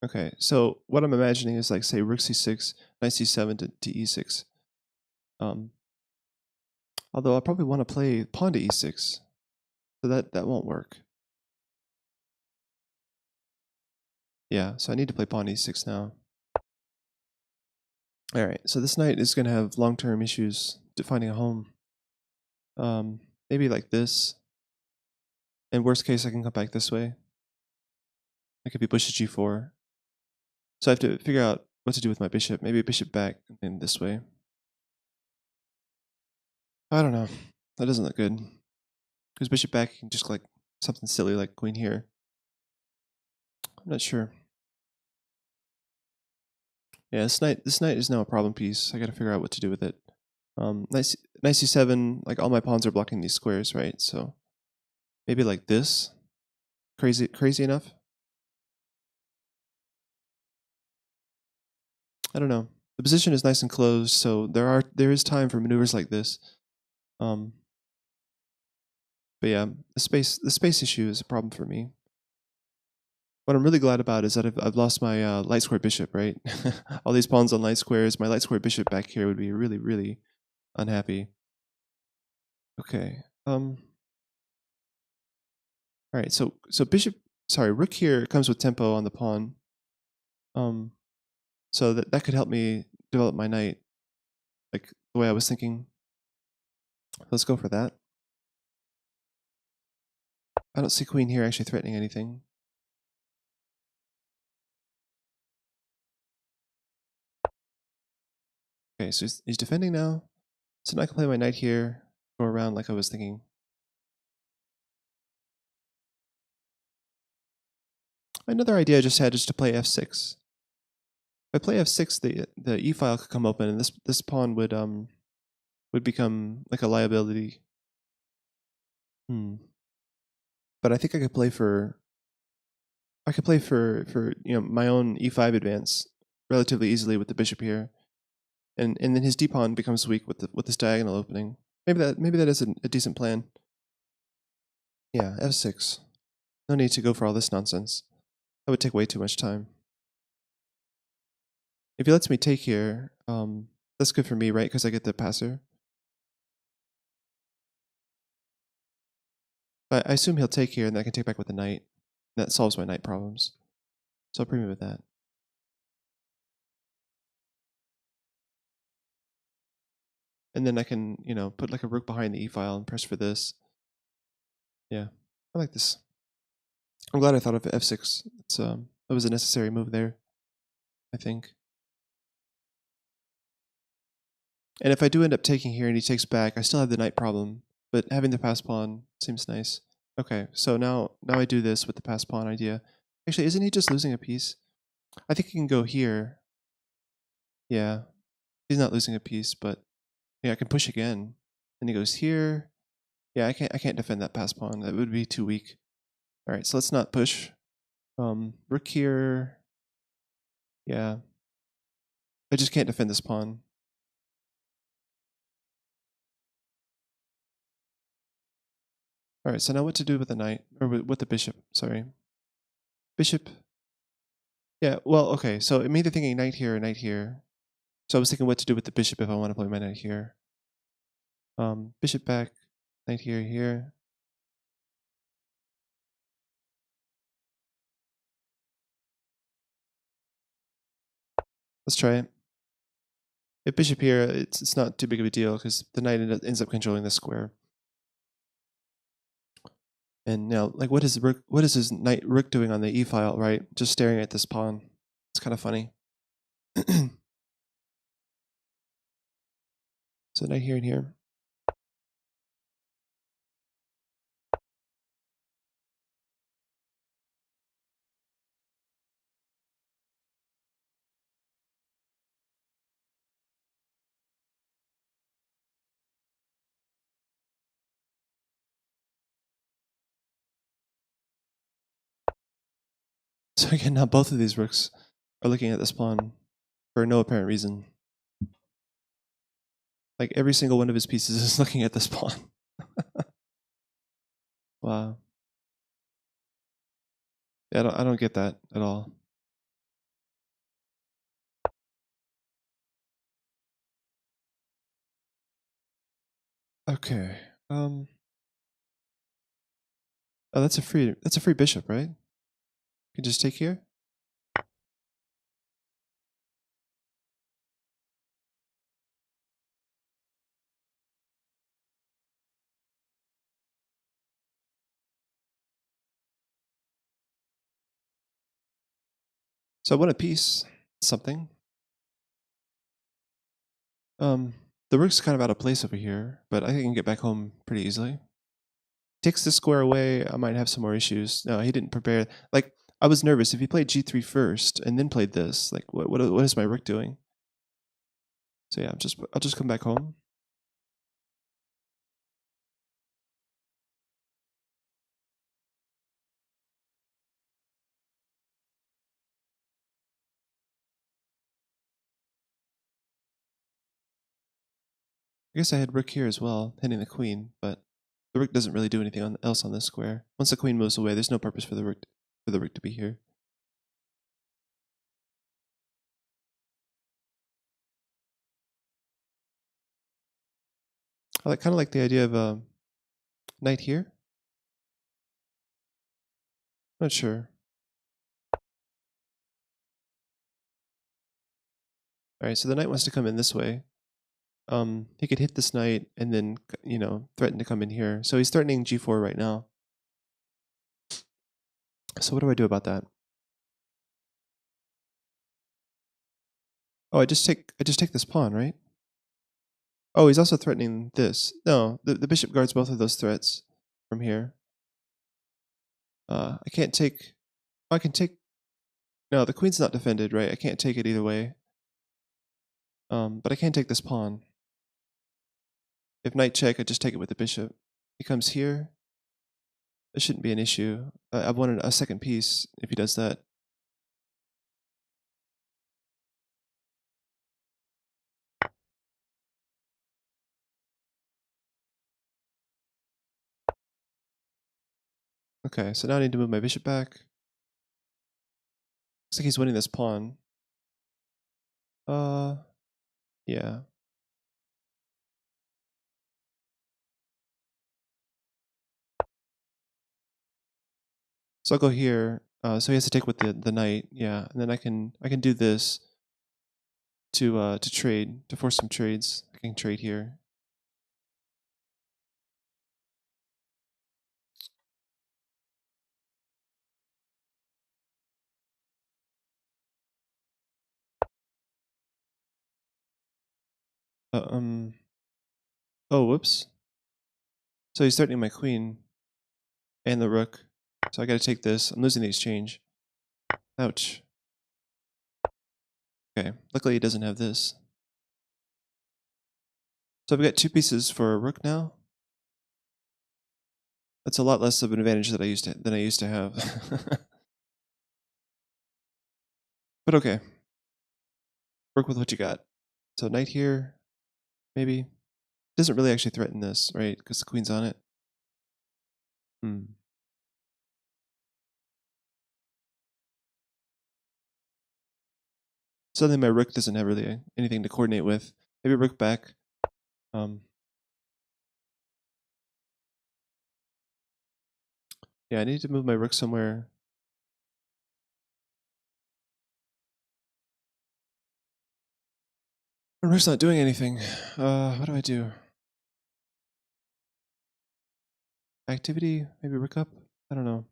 Okay, so what I'm imagining is like, say, rook c6, knight c7 to e6. Although I probably want to play pawn to e6, so that won't work. Yeah, so I need to play pawn e6 now. All right, so this knight is going to have long-term issues to finding a home. Maybe like this. In worst case, I can come back this way. I could be pushed to g4. So I have to figure out what to do with my bishop. Maybe bishop back and then this way. I don't know. That doesn't look good. Because bishop back, you can just like something silly like queen here. I'm not sure. Yeah, this knight is now a problem piece. I got to figure out what to do with it. Knight c7, like all my pawns are blocking these squares, right? So maybe like this. Crazy enough? I don't know. The position is nice and closed, so there is time for maneuvers like this. But yeah, the space issue is a problem for me. What I'm really glad about is that I've lost my light square bishop, right? All these pawns on light squares. My light square bishop back here would be really, really unhappy. Okay. All right. So rook here comes with tempo on the pawn. So that could help me develop my knight, like the way I was thinking. Let's go for that. I don't see queen here actually threatening anything. Okay, so he's defending now. So now I can play my knight here, go around like I was thinking. Another idea I just had is to play f6. If I play f6, the e file could come open, and this pawn would become like a liability. But I think I could play for my own e5 advance relatively easily with the bishop here, and then his d pawn becomes weak with this diagonal opening. Maybe that is a decent plan. Yeah, f6. No need to go for all this nonsense. That would take way too much time. If he lets me take here, that's good for me, right? Because I get the passer. But I assume he'll take here, and then I can take back with the knight. That solves my knight problems. So I'll premium with that. And then I can, put like a rook behind the e file and press for this. Yeah, I like this. I'm glad I thought of f6. That was a necessary move there, I think. And if I do end up taking here and he takes back, I still have the knight problem. But having the pass pawn seems nice. Okay, so now I do this with the pass pawn idea. Actually, isn't he just losing a piece? I think he can go here. Yeah, he's not losing a piece, but yeah, I can push again. And he goes here. Yeah, I can't defend that pass pawn. That would be too weak. All right, so let's not push. Rook here. Yeah, I just can't defend this pawn. All right, so now what to do with the knight, or with the bishop, sorry. Bishop. Yeah, well, okay, so I'm either thinking knight here or knight here. So I was thinking what to do with the bishop if I want to play my knight here. Bishop back, knight here, here. Let's try it. If bishop here, it's not too big of a deal because the knight ends up controlling the square. And now, like, what is his knight rook doing on the e file, right? Just staring at this pawn. It's kind of funny. So knight here and here. So again, now both of these rooks are looking at this pawn for no apparent reason. Like every single one of his pieces is looking at this pawn. Wow. Yeah, I don't get that at all. Okay. Oh, that's a free bishop, right? You can just take here. So I want a piece, something. The rook's kind of out of place over here, but I think I can get back home pretty easily. Takes the square away, I might have some more issues. No, he didn't prepare. Like, I was nervous. If he played g3 first and then played this, like, what is my rook doing? So yeah, I'll just come back home. I guess I had rook here as well, hitting the queen, but the rook doesn't really do anything else on this square. Once the queen moves away, there's no purpose for the rook to be here. I kind of like the idea of knight here. Not sure. All right, so the knight wants to come in this way. He could hit this knight and then, threaten to come in here. So he's threatening g4 right now. So what do I do about that? Oh, I just take this pawn, right? Oh, he's also threatening this. No, the bishop guards both of those threats from here. I can't take. Oh, I can take. No, the queen's not defended, right? I can't take it either way. But I can take this pawn. If knight check, I just take it with the bishop. He comes here. It shouldn't be an issue. I wanted a second piece if he does that. Okay, so now I need to move my bishop back. Looks like he's winning this pawn. Yeah. So I'll go here. So he has to take with the knight, yeah, and then I can do this to trade, to force some trades. I can trade here. Oh, whoops. So he's threatening my queen and the rook. So I got to take this. I'm losing the exchange. Ouch. Okay, luckily he doesn't have this. So I've got two pieces for a rook now. That's a lot less of an advantage than I used to have. But okay. Work with what you got. So knight here, maybe. Doesn't really actually threaten this, right? Because the queen's on it. Suddenly my rook doesn't have really anything to coordinate with. Maybe rook back. Yeah, I need to move my rook somewhere. My rook's not doing anything. What do I do? Activity? Maybe rook up? I don't know.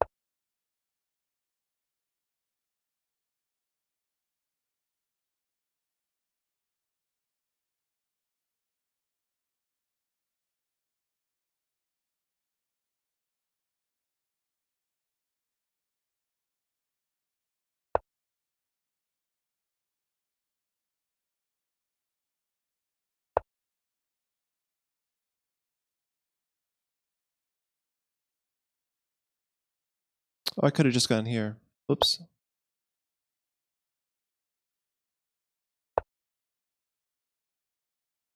Oh, I could have just gone here. Oops.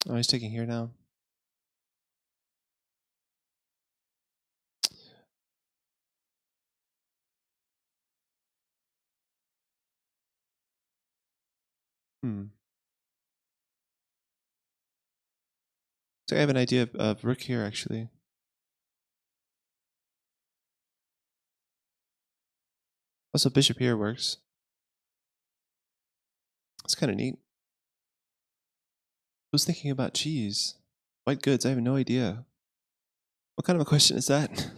Oh, he's taking here now. So I have an idea of rook here, actually. Also, bishop here works. It's kind of neat. Who's thinking about cheese? White goods, I have no idea. What kind of a question is that?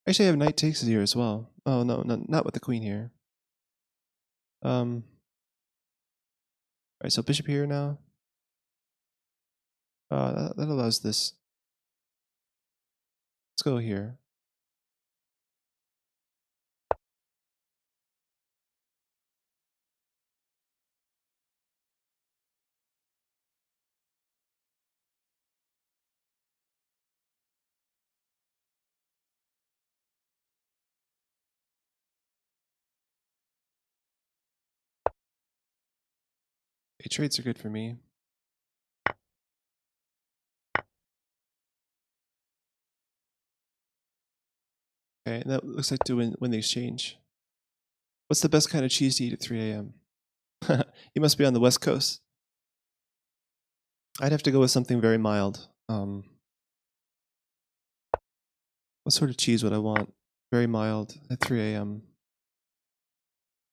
Actually, I have knight takes here as well. Oh, no, not with the queen here. Alright, so bishop here now. That allows this. Let's go here. Okay, trades are good for me. Okay, and that looks like to win the exchange. What's the best kind of cheese to eat at 3 a.m.? You must be on the West Coast. I'd have to go with something very mild. What sort of cheese would I want? Very mild at 3 a.m.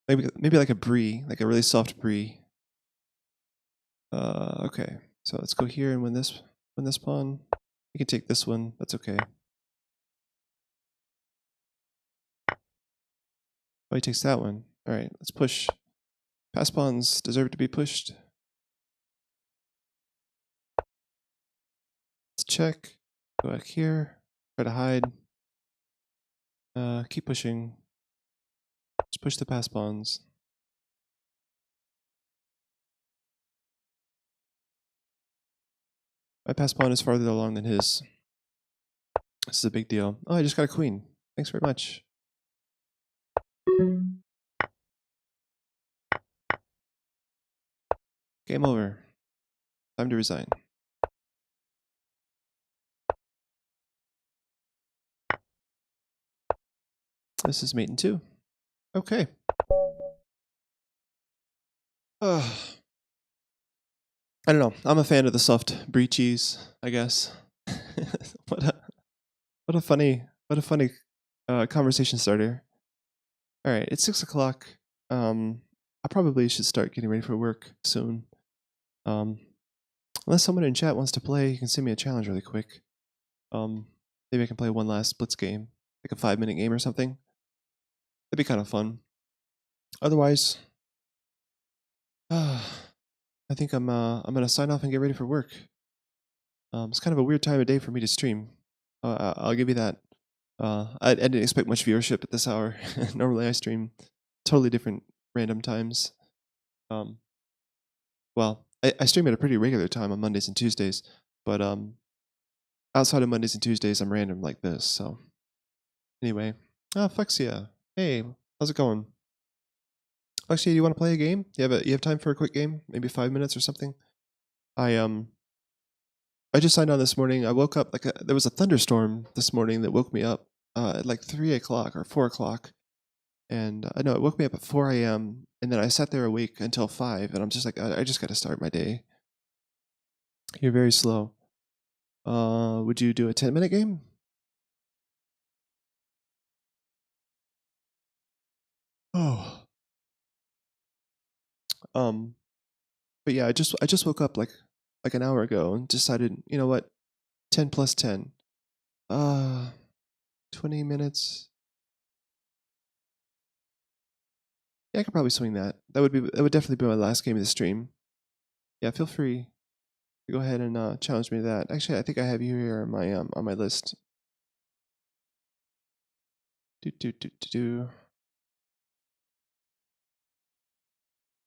Maybe like a brie, like a really soft brie. Okay. So let's go here and win this pawn. You can take this one. That's okay. Oh, he takes that one. All right, let's push. Pass pawns deserve to be pushed. Let's check. Go back here. Try to hide. Keep pushing. Just push the pass pawns. My pass pawn is farther along than his. This is a big deal. Oh, I just got a queen. Thanks very much. Game over. Time to resign. This is mate in 2. Okay. I don't know. I'm a fan of the soft brie cheese, I guess. what a funny conversation starter. All right, it's 6 o'clock. I probably should start getting ready for work soon. Unless someone in chat wants to play, you can send me a challenge really quick. Maybe I can play one last Blitz game, like a 5-minute game or something. That'd be kind of fun. Otherwise, I think I'm gonna sign off and get ready for work. It's kind of a weird time of day for me to stream. I'll give you that. I didn't expect much viewership at this hour. Normally I stream totally different random times. Well, I stream at a pretty regular time on Mondays and Tuesdays, but outside of Mondays and Tuesdays, I'm random like this. So anyway, Fuxia, hey, how's it going? Fuxia, do you want to play a game? You have time for a quick game? Maybe 5 minutes or something? I just signed on this morning. I woke up there was a thunderstorm this morning that woke me up at like 3 o'clock or 4 o'clock. And I know it woke me up at 4 a.m. And then I sat there awake until 5. And I'm just like, I just got to start my day. You're very slow. Would you do a 10-minute game? Oh. But yeah, I just woke up like an hour ago and decided, you know what? 10 plus 10. 20 minutes. Yeah, I could probably swing that. That would definitely be my last game of the stream. Yeah, feel free to go ahead and challenge me to that. Actually, I think I have you here on my list. Do.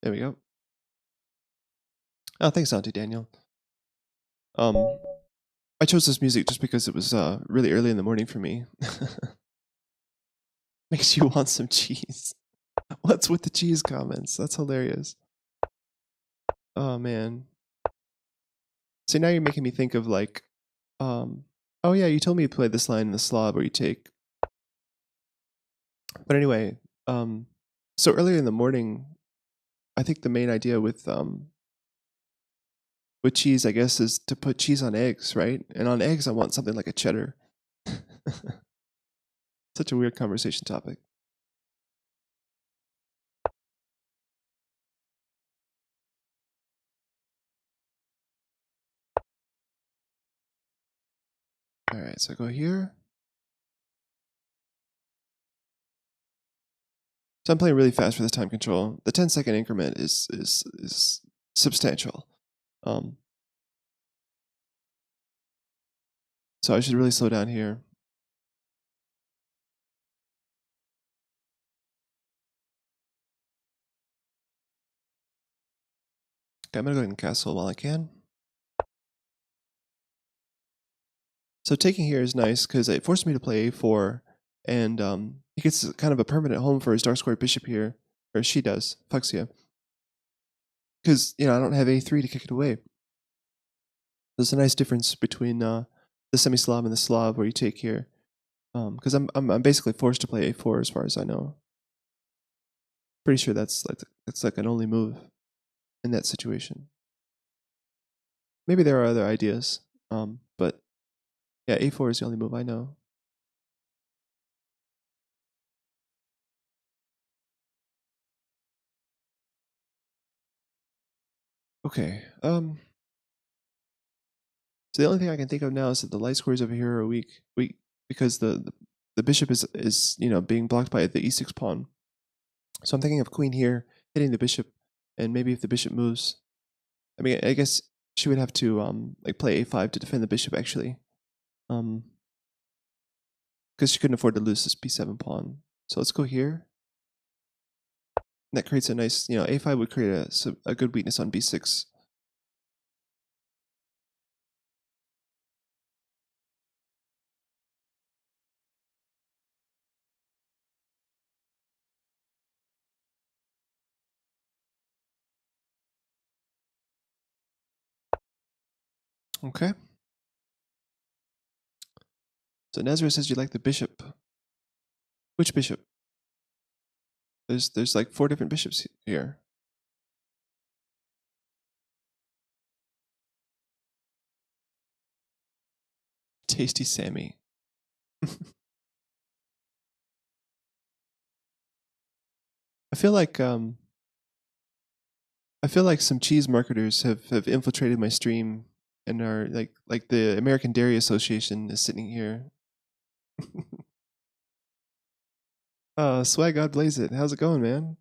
There we go. Oh, thanks, Auntie Daniel. I chose this music just because it was really early in the morning for me. Makes you want some cheese. What's with the cheese comments? That's hilarious. Oh man. So now you're making me think of like, oh yeah, you told me to play this line in the Slav where you take. But anyway, so earlier in the morning, I think the main idea with cheese, I guess, is to put cheese on eggs, right? And on eggs, I want something like a cheddar. Such a weird conversation topic. All right, so I go here. So I'm playing really fast for this time control. The 10-second increment is substantial. So I should really slow down here. Okay, I'm gonna go ahead and castle while I can. So taking here is nice because it forced me to play a4, and he gets kind of a permanent home for his dark square bishop here, or she does, Fuxia. Because I don't have a3 to kick it away. There's a nice difference between the semi-Slav and the Slav where you take here, because I'm basically forced to play a4 as far as I know. Pretty sure that's like an only move in that situation. Maybe there are other ideas, but yeah, a4 is the only move I know. Okay. So the only thing I can think of now is that the light squares over here are weak because the bishop is being blocked by the e6 pawn. So I'm thinking of queen here hitting the bishop, and maybe if the bishop moves, I mean, I guess she would have to like play a5 to defend the bishop actually, because she couldn't afford to lose this b7 pawn. So let's go here. And that creates a nice, a5 would create a good weakness on b6. Okay. So Nazareth says you like the bishop. Which bishop? There's like 4 different bishops here. Tasty Sammy. I feel like some cheese marketers have infiltrated my stream and are like the American Dairy Association is sitting here. Swag God blaze it. How's it going, man?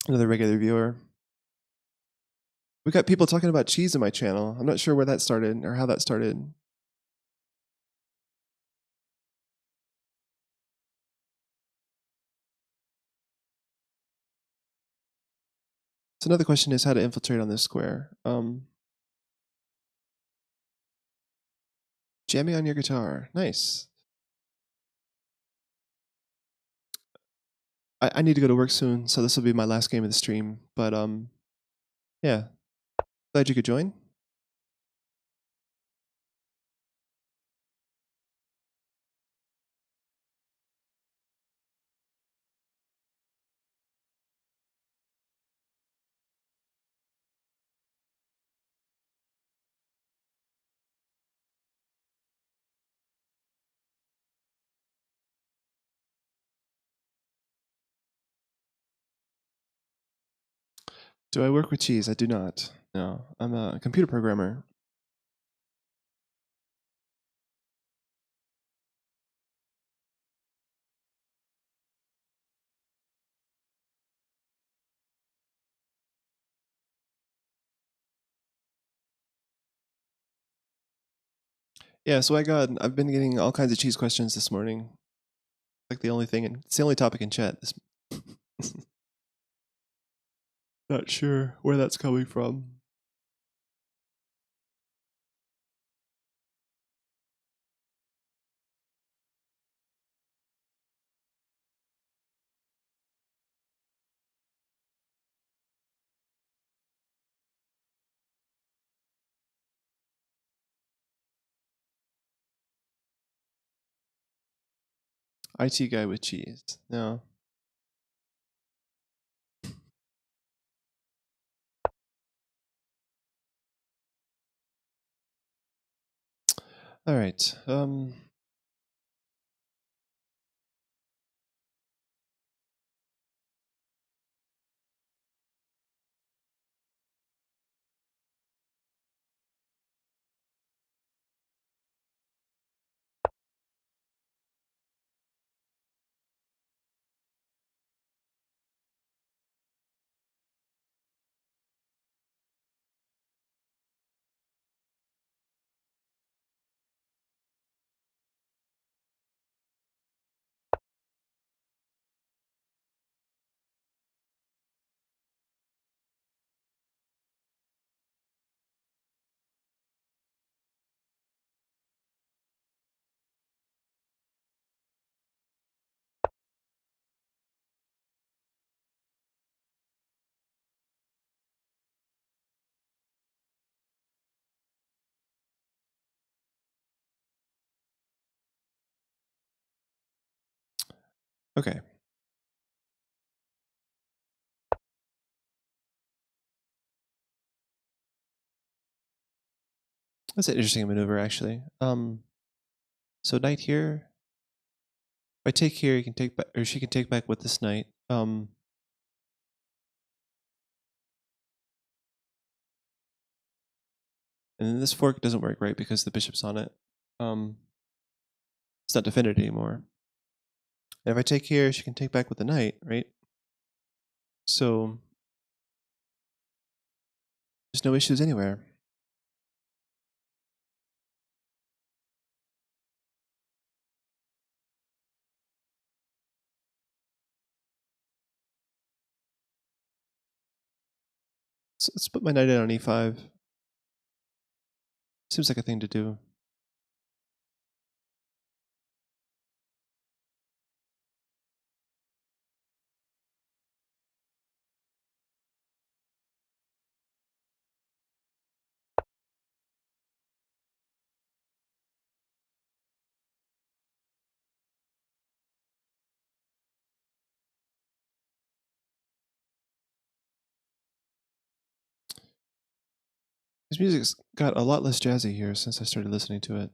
Another regular viewer. We got people talking about cheese in my channel. I'm not sure where that started or how that started. So another question is how to infiltrate on this square. Jamming on your guitar. Nice. I need to go to work soon, so this will be my last game of the stream. But yeah. Glad you could join. Do I work with cheese? I do not. No, I'm a computer programmer. Yeah, so I've been getting all kinds of cheese questions this morning. Like the only thing, and it's the only topic in chat. Not sure where that's coming from. IT guy with cheese. No. All right. Okay. That's an interesting maneuver, actually. So knight here. If I take here, you can take back, or she can take back with this knight. And then this fork doesn't work right because the bishop's on it. It's not defended anymore. And if I take here, she can take back with the knight, right? So there's no issues anywhere. So let's put my knight in on e5. Seems like a thing to do. This music's got a lot less jazzy here since I started listening to it.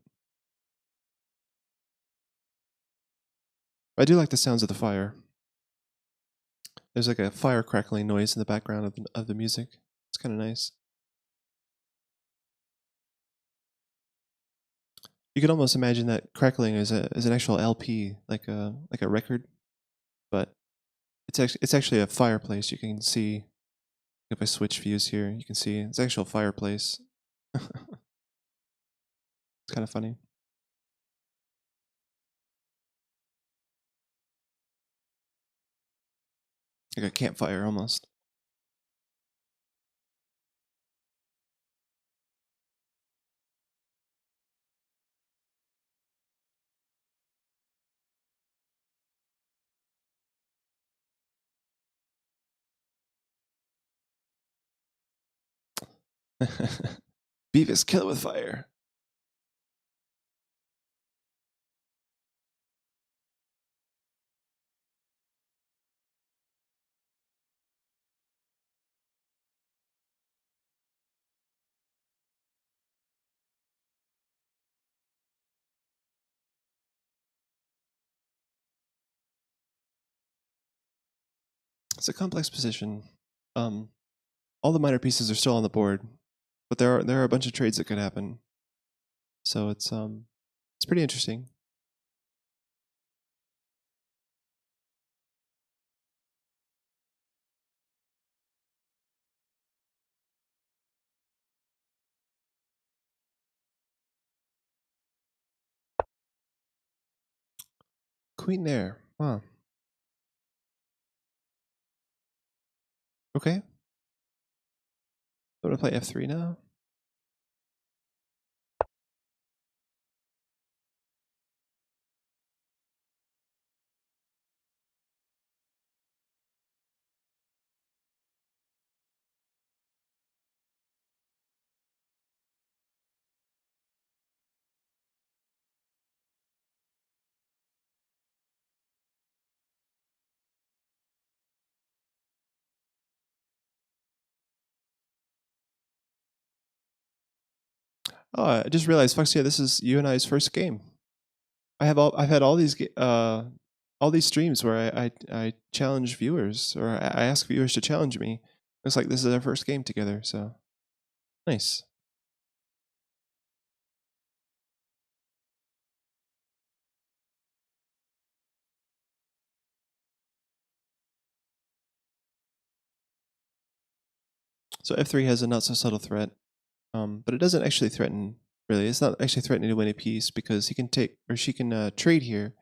I do like the sounds of the fire. There's like a fire crackling noise in the background of the music. It's kind of nice. You could almost imagine that crackling is an actual LP, like a record, but it's actually a fireplace. You can see if I switch views here, you can see it's actual fireplace. It's kind of funny. Like a campfire almost. Beavis, kill it with fire. It's a complex position. All the minor pieces are still on the board, but there are a bunch of trades that could happen. So it's pretty interesting. Queen there. Huh. Okay. I'm gonna play f3 now. Oh, I just realized, Foxia, this is you and I's first game. I've had all these streams where I challenge viewers, or I ask viewers to challenge me. Looks like this is our first game together, so nice. So f3 has a not so subtle threat, but it doesn't actually threaten. Really, it's not actually threatening to win a piece because he can take, or she can trade here,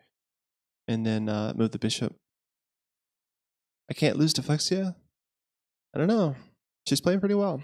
and then move the bishop. I can't lose to Flexia? I don't know. She's playing pretty well.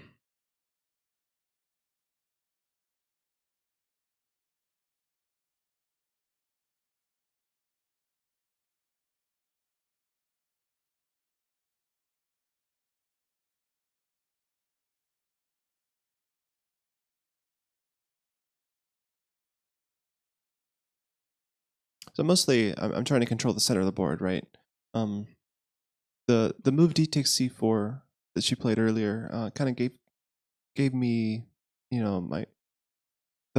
So mostly, I'm trying to control the center of the board, right? The move d takes c4 that she played earlier kind of gave me, the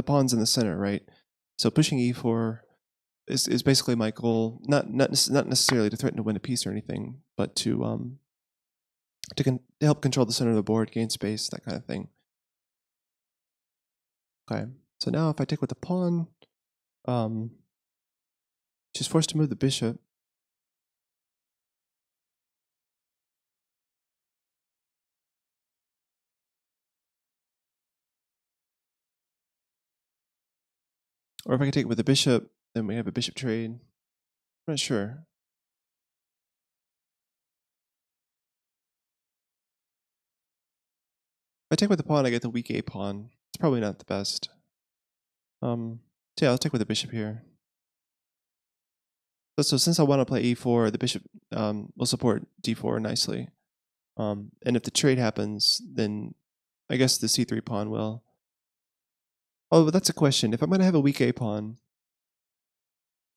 pawns in the center, right? So pushing e4 is basically my goal. Not necessarily to threaten to win a piece or anything, but to help control the center of the board, gain space, that kind of thing. Okay, so now if I take with the pawn, she's forced to move the bishop. Or if I can take it with the bishop, then we have a bishop trade. I'm not sure. If I take with the pawn, I get the weak a pawn. It's probably not the best. So yeah, I'll take with the bishop here. So since I want to play e4, the bishop will support d4 nicely. And if the trade happens, then I guess the c3 pawn will. Oh, but that's a question. If I'm going to have a weak a pawn,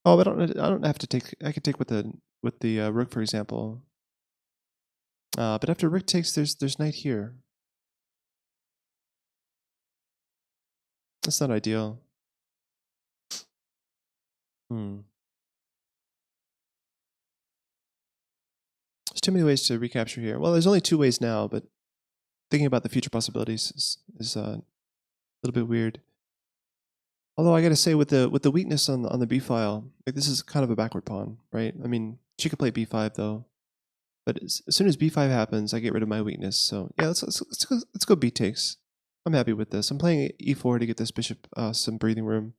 oh, but I don't have to take. I could take with the rook, for example. But after rook takes, there's knight here. That's not ideal. There's too many ways to recapture here. Well, there's only 2 ways now, but thinking about the future possibilities is a little bit weird. Although I gotta say, with the weakness on the b file, like this is kind of a backward pawn, right? I mean, she could play b5 though, but as soon as b5 happens, I get rid of my weakness. So yeah, let's go b takes. I'm happy with this. I'm playing e4 to get this bishop some breathing room.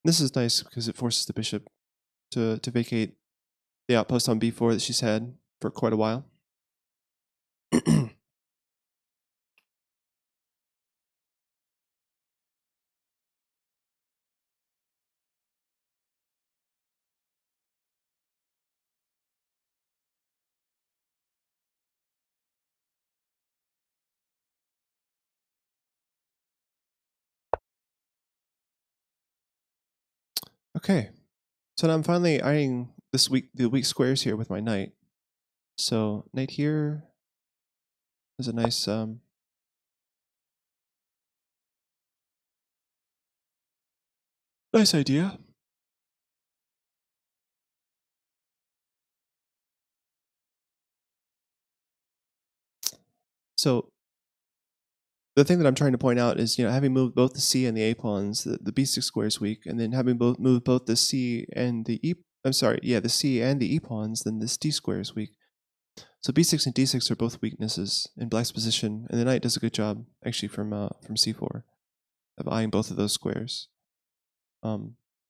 This is nice because it forces the bishop to vacate the outpost on b4 that she's had for quite a while. Okay, so now I'm finally eyeing the weak squares here with my knight. So knight here is a nice nice idea. So the thing that I'm trying to point out is, having moved both the c and the a pawns, the b6 square is weak, and then having moved both the c and the e. I'm sorry, yeah, the c and the e pawns, then this d square is weak. So b6 and d6 are both weaknesses in black's position, and the knight does a good job actually from c4 of eyeing both of those squares.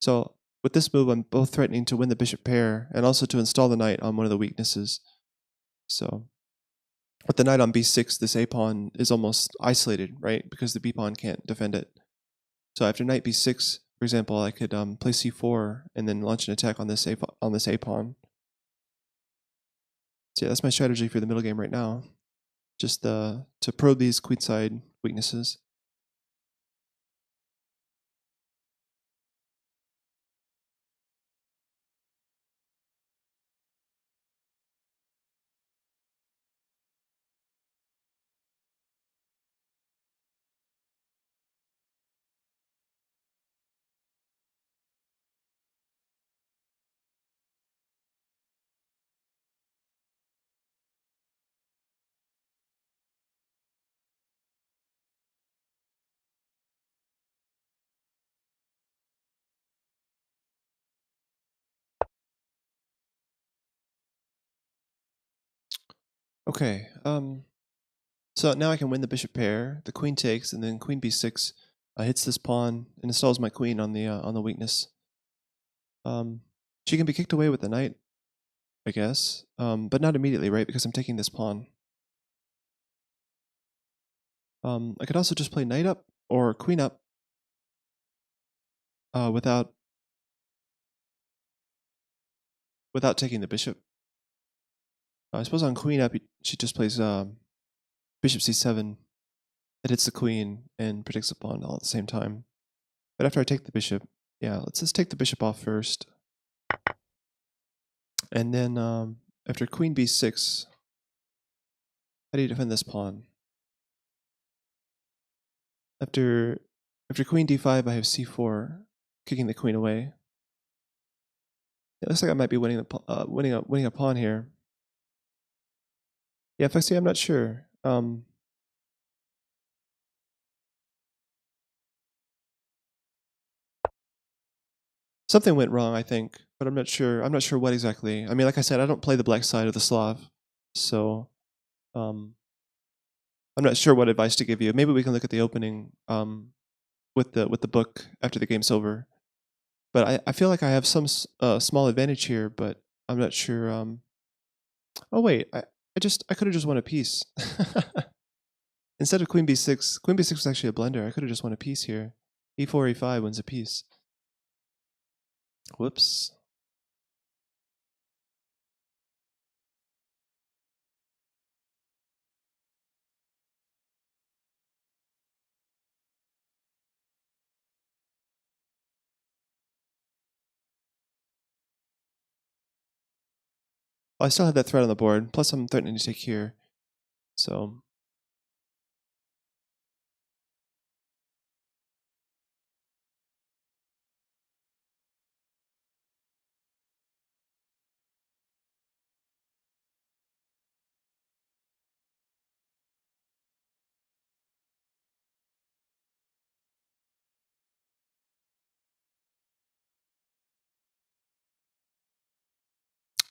So with this move, I'm both threatening to win the bishop pair and also to install the knight on one of the weaknesses. So with the knight on b6, this a pawn is almost isolated, right? Because the b pawn can't defend it. So after knight b6, for example, I could play c4 and then launch an attack on this a pawn. So yeah, that's my strategy for the middle game right now. Just to probe these queenside weaknesses. Okay, so now I can win the bishop pair. The queen takes, and then queen b6 hits this pawn and installs my queen on the weakness. She can be kicked away with the knight, I guess, but not immediately, right? Because I'm taking this pawn. I could also just play knight up or queen up without taking the bishop. I suppose on queen up, she just plays bishop c7. It hits the queen and protects the pawn all at the same time. But after I take the bishop, yeah, let's just take the bishop off first. And then after queen b6, how do you defend this pawn? After queen d5, I have c4, kicking the queen away. It looks like I might be winning a pawn here. Yeah, Fexy, I'm not sure. Something went wrong, I think, but I'm not sure. I'm not sure what exactly. I mean, like I said, I don't play the black side of the Slav, so um, I'm not sure what advice to give you. Maybe we can look at the opening with the book after the game's over. But I feel like I have some small advantage here, but I'm not sure. Oh wait, I could have just won a piece instead of queen b6. Queen b6 was actually a blunder. I could have just won a piece here. e4 e5 wins a piece. Whoops. Oh, I still have that threat on the board. Plus, I'm threatening to take here.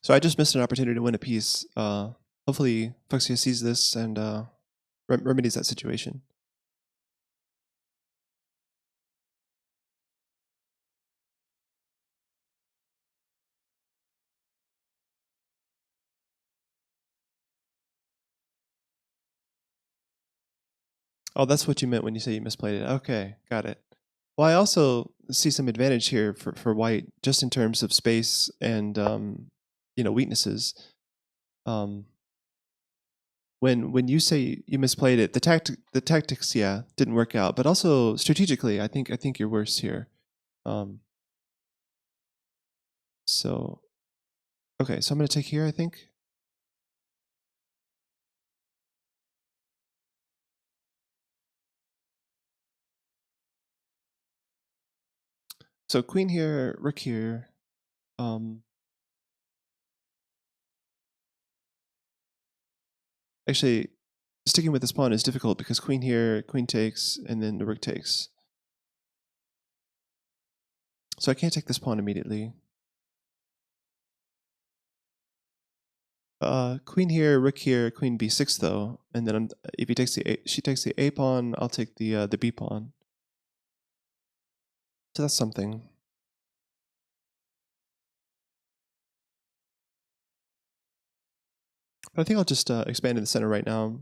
So I just missed an opportunity to win a piece. Hopefully, Fuxia sees this and remedies that situation. Oh, that's what you meant when you say you misplayed it. Okay, got it. Well, I also see some advantage here for white, just in terms of space and weaknesses. Um, when you say you misplayed it, the tactics, yeah, didn't work out, but also strategically, I think you're worse here. Um, so okay, so I'm gonna take here, I think. So queen here, rook here. Um, Actually, sticking with this pawn is difficult because queen here, queen takes, and then the rook takes. So I can't take this pawn immediately. Queen here, rook here, queen b6 though, and then if he takes she takes the a pawn, I'll take the b pawn. So that's something. But I think I'll just expand in the center right now.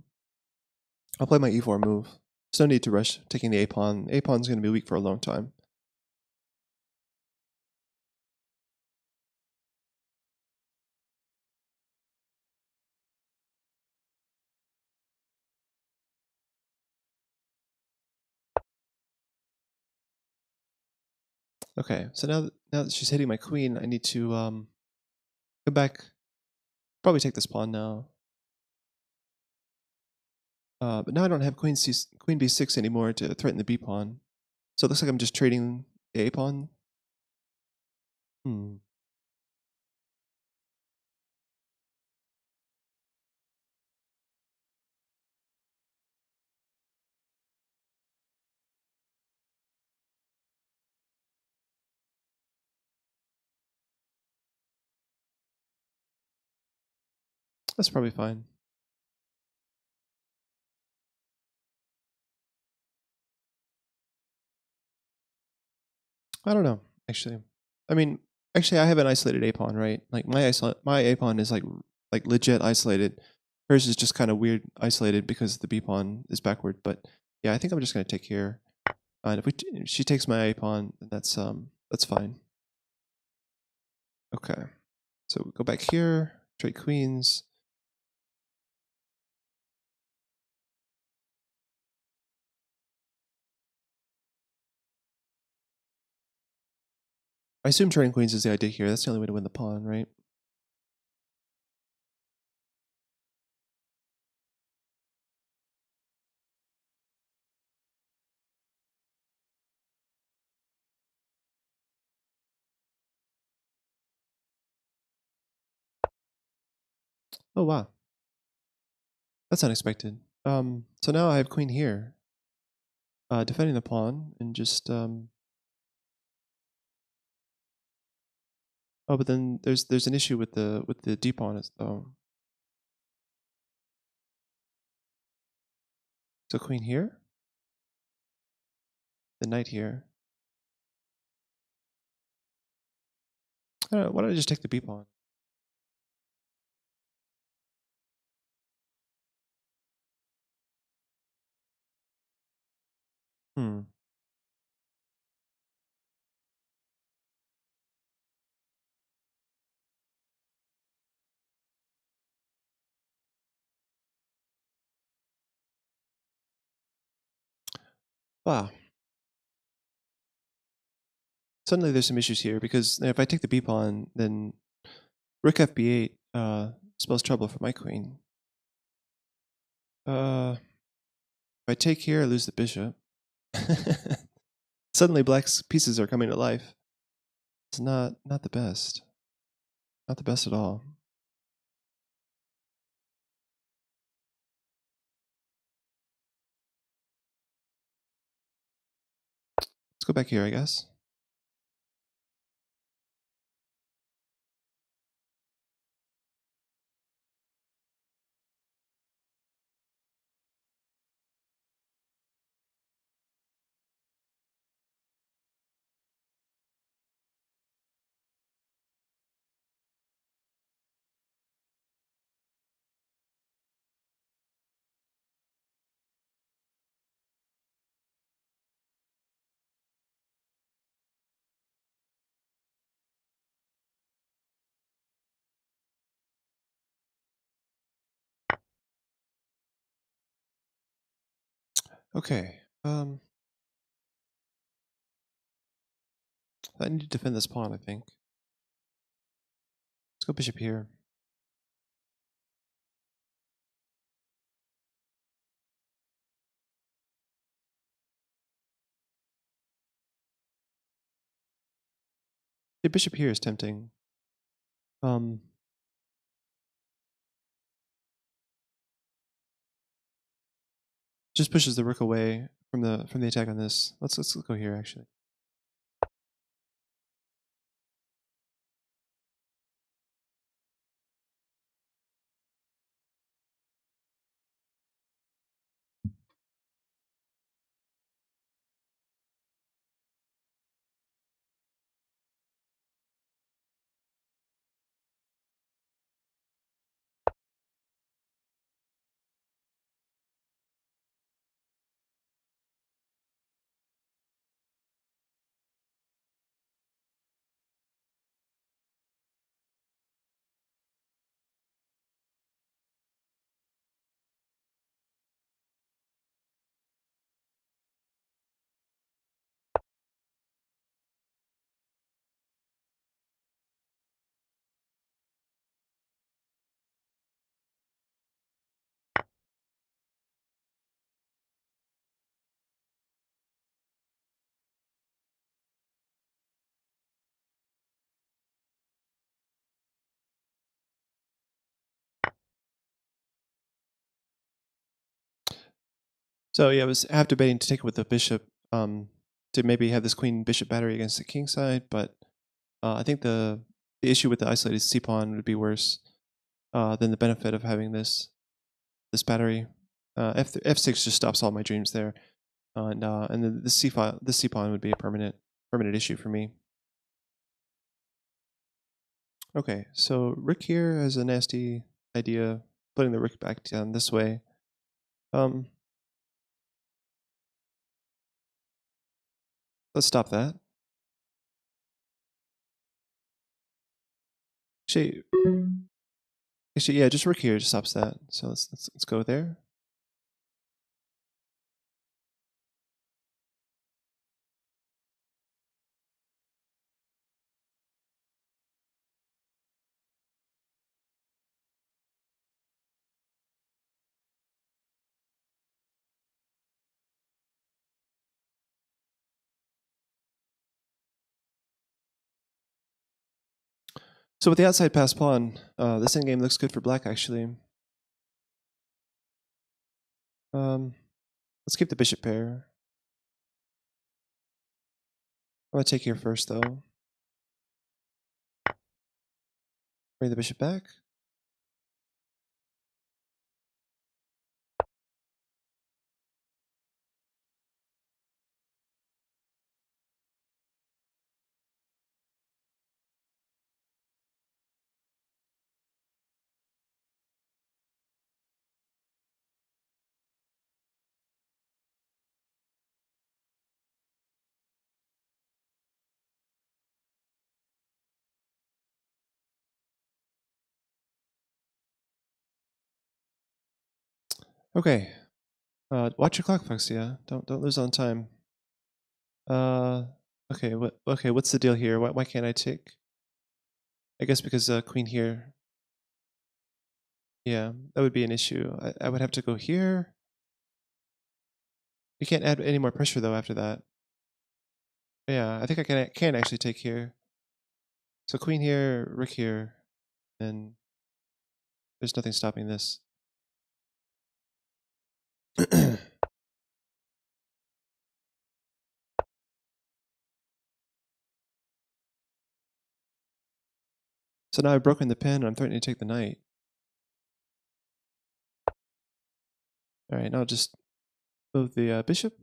I'll play my e4 move. There's no need to rush taking the a pawn. A pawn's going to be weak for a long time. Okay, so now that she's hitting my queen, I need to go back. Probably take this pawn now. But now I don't have queen b6 anymore to threaten the b pawn. So it looks like I'm just trading the a pawn. Hmm. That's probably fine. I don't know, actually. I mean, actually, I have an isolated a pawn, right? Like my a pawn is like legit isolated. Hers is just kind of weird isolated because the b pawn is backward. But yeah, I think I'm just gonna take here. And if she takes my a pawn, then that's fine. Okay, so go back here, trade queens. I assume trading queens is the idea here. That's the only way to win the pawn, right? Oh wow, that's unexpected. So now I have queen here, defending the pawn, and just Oh, but then there's an issue with the d pawn though. So queen here, the knight here. I don't know, why don't I just take the b pawn? Hmm. Wow. Suddenly there's some issues here because if I take the b pawn, then rook fb8 spells trouble for my queen. If I take here, I lose the bishop. Suddenly black's pieces are coming to life. It's not the best. Not the best at all. Let's go back here, I guess. Okay. I need to defend this pawn, I think. Let's go bishop here. The bishop here is tempting. Um, just pushes the rook away from the attack on this. Let's go here actually. So yeah, I was half debating to take it with the bishop, to maybe have this queen bishop battery against the king side, but I think the issue with the isolated c pawn would be worse than the benefit of having this battery. F6 just stops all my dreams there, and then the c pawn would be a permanent issue for me. Okay, so rook here has a nasty idea, putting the rook back down this way. Let's stop that. Actually, actually, yeah, just rook here just stops that. So let's go there. So with the outside pass pawn, this endgame looks good for black actually. Let's keep the bishop pair. I'm gonna take here first though. Bring the bishop back. Okay. Watch your clock, Fuxia. Don't lose on time. Okay. What's the deal here? Why can't I take? I guess because queen here. Yeah, that would be an issue. I would have to go here. You can't add any more pressure though after that. Yeah, I think I can actually take here. So queen here, rook here, and there's nothing stopping this. So now I've broken the pin and I'm threatening to take the knight. Alright, now I'll just move the bishop.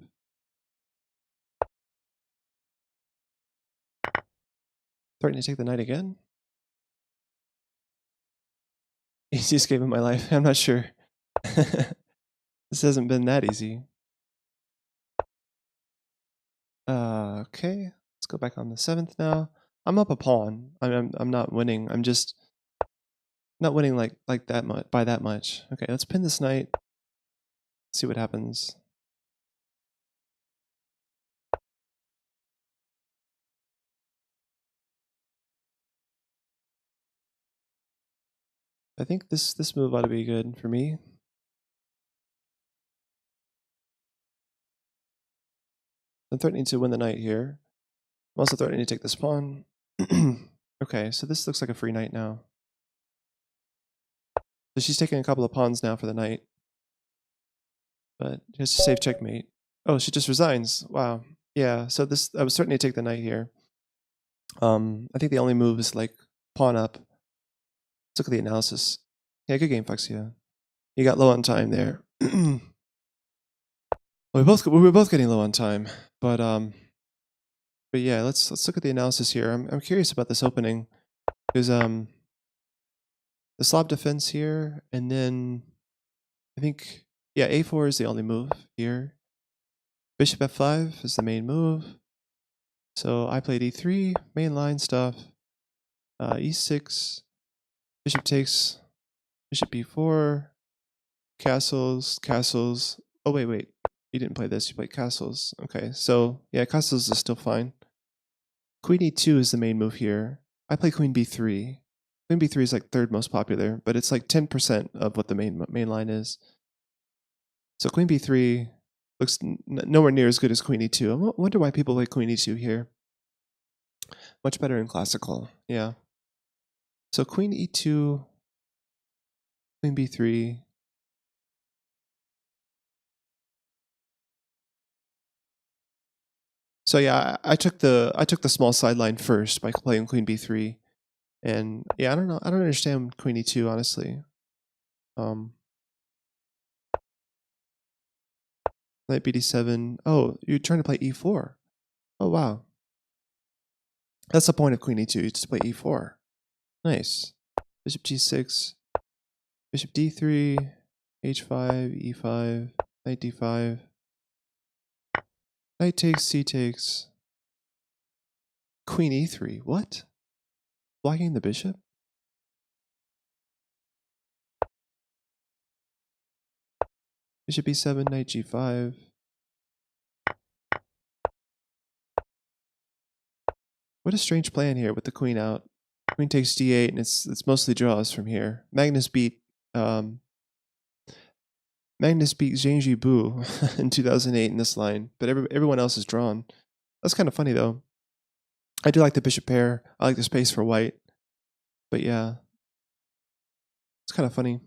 Threatening to take the knight again. Easiest game of my life. I'm not sure. This hasn't been that easy. Okay, let's go back on the 7th now. I'm up a pawn. I'm not winning. I'm just not winning like that much by that much. Okay, let's pin this knight. See what happens. I think this move ought to be good for me. I'm threatening to win the knight here. I'm also threatening to take this pawn. Okay, so this looks like a free knight now. So she's taking a couple of pawns now for the knight. But she has to save checkmate. Oh, she just resigns. Wow. Yeah, so this I was threatening to take the knight here. I think the only move is like pawn up. Let's look at the analysis. Yeah, good game, Fuxia. You got low on time there. we were both getting low on time, but yeah, let's look at the analysis here. I'm curious about this opening because the Slav defense here, and then I think yeah, a4 is the only move here. Bishop f5 is the main move. So I played e3, main line stuff. E6, bishop takes, bishop b4, castles, castles. Oh wait, you didn't play this. You played castles. Okay, so yeah, castles is still fine. Queen e2 is the main move here. I play queen b3. Queen b3 is like third most popular, but it's like 10% of what the main line is. So queen b3 looks nowhere near as good as queen e2. I wonder why people like queen e2 here. Much better in classical. Yeah. So queen e2, queen b3. So yeah, I took the small sideline first by playing queen b3, and yeah, I don't know, I don't understand queen e2 honestly. Knight bd7. Oh, you're trying to play e4. Oh wow, that's the point of queen e2. You just play e4. Nice. Bishop g6, bishop d3, h5, e5, knight d5, knight takes, c takes, queen e3. What? Blocking the bishop? Bishop e7, knight g5. What a strange plan here with the queen out. Queen takes d8, and it's mostly draws from here. Magnus beat Zhang Jibu in 2008 in this line, but everyone else is drawn. That's kind of funny though. I do like the bishop pair. I like the space for white, but yeah, it's kind of funny.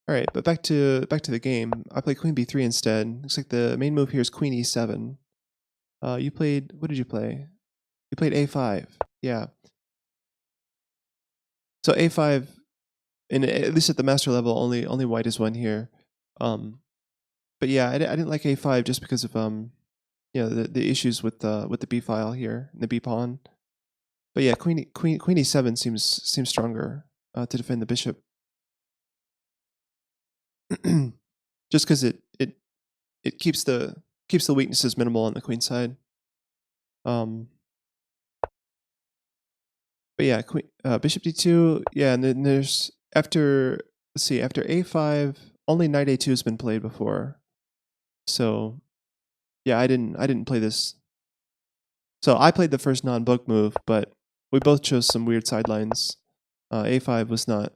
All right, but back to the game. I played queen b3 instead. Looks like the main move here is queen e7. You played, what did you play? You played a5. Yeah. So a5, and at least at the master level, only white is one here. But yeah, I didn't like a5 just because of the issues with the b file here, the b pawn. But yeah, queen e7 seems stronger to defend the bishop. Just because it keeps the weaknesses minimal on the queen side. But yeah, bishop d2. Yeah, and then there's after a5, only knight a2 has been played before. So yeah, I didn't play this. So I played the first non-book move, but we both chose some weird sidelines. A5 was not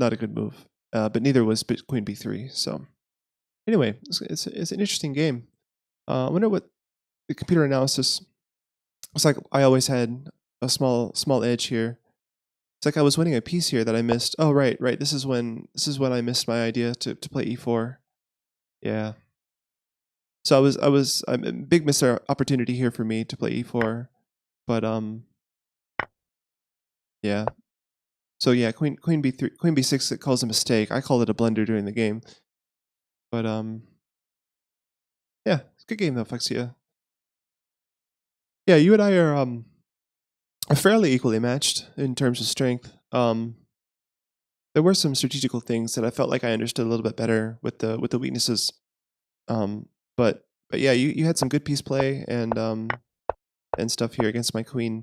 a good move, but neither was queen b3. So anyway, it's an interesting game. I wonder what the computer analysis. It's like I always had a small edge here. It's like I was winning a piece here that I missed. Oh right. This is when I missed my idea to play e4. Yeah. So I a big missed opportunity here for me to play e4, but yeah. So yeah, queen b3, queen b6. It calls a mistake. I called it a blunder during the game, but yeah, it's a good game though, Flexia. Yeah, you and I are fairly equally matched in terms of strength. There were some strategical things that I felt like I understood a little bit better with the weaknesses. But yeah, you had some good piece play and stuff here against my queen.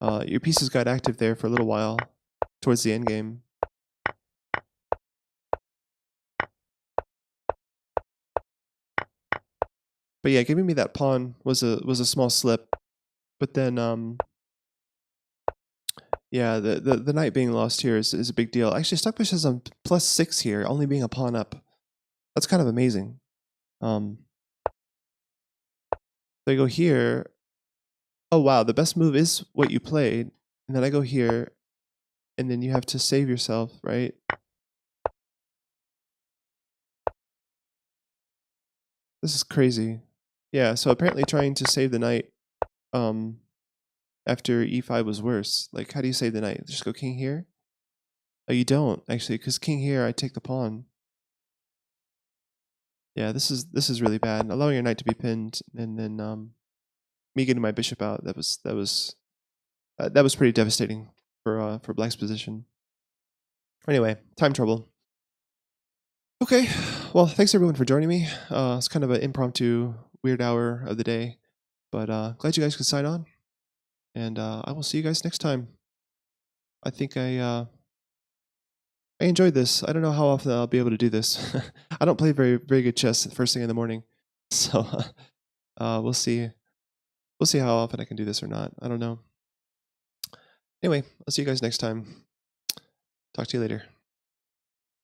Your pieces got active there for a little while towards the end game. But yeah, giving me that pawn was a small slip. But then yeah, the knight being lost here is a big deal. Actually, Stockfish has on +6 here, only being a pawn up. That's kind of amazing. So I go here. Oh wow, the best move is what you played, and then I go here, and then you have to save yourself, right? This is crazy. Yeah, so apparently trying to save the knight after e5 was worse. Like, how do you save the knight? Just go king here? Oh, you don't, actually, because king here, I take the pawn. Yeah, this is really bad. Allowing your knight to be pinned, and then me getting my bishop out, that was pretty devastating for Black's position. Anyway, time trouble. Okay, well, thanks everyone for joining me. It's kind of an impromptu, weird hour of the day, but glad you guys could sign on, and I will see you guys next time. I think I enjoyed this. I don't know how often I'll be able to do this. I don't play very good chess first thing in the morning, so we'll see. We'll see how often I can do this or not. I don't know. Anyway, I'll see you guys next time. Talk to you later.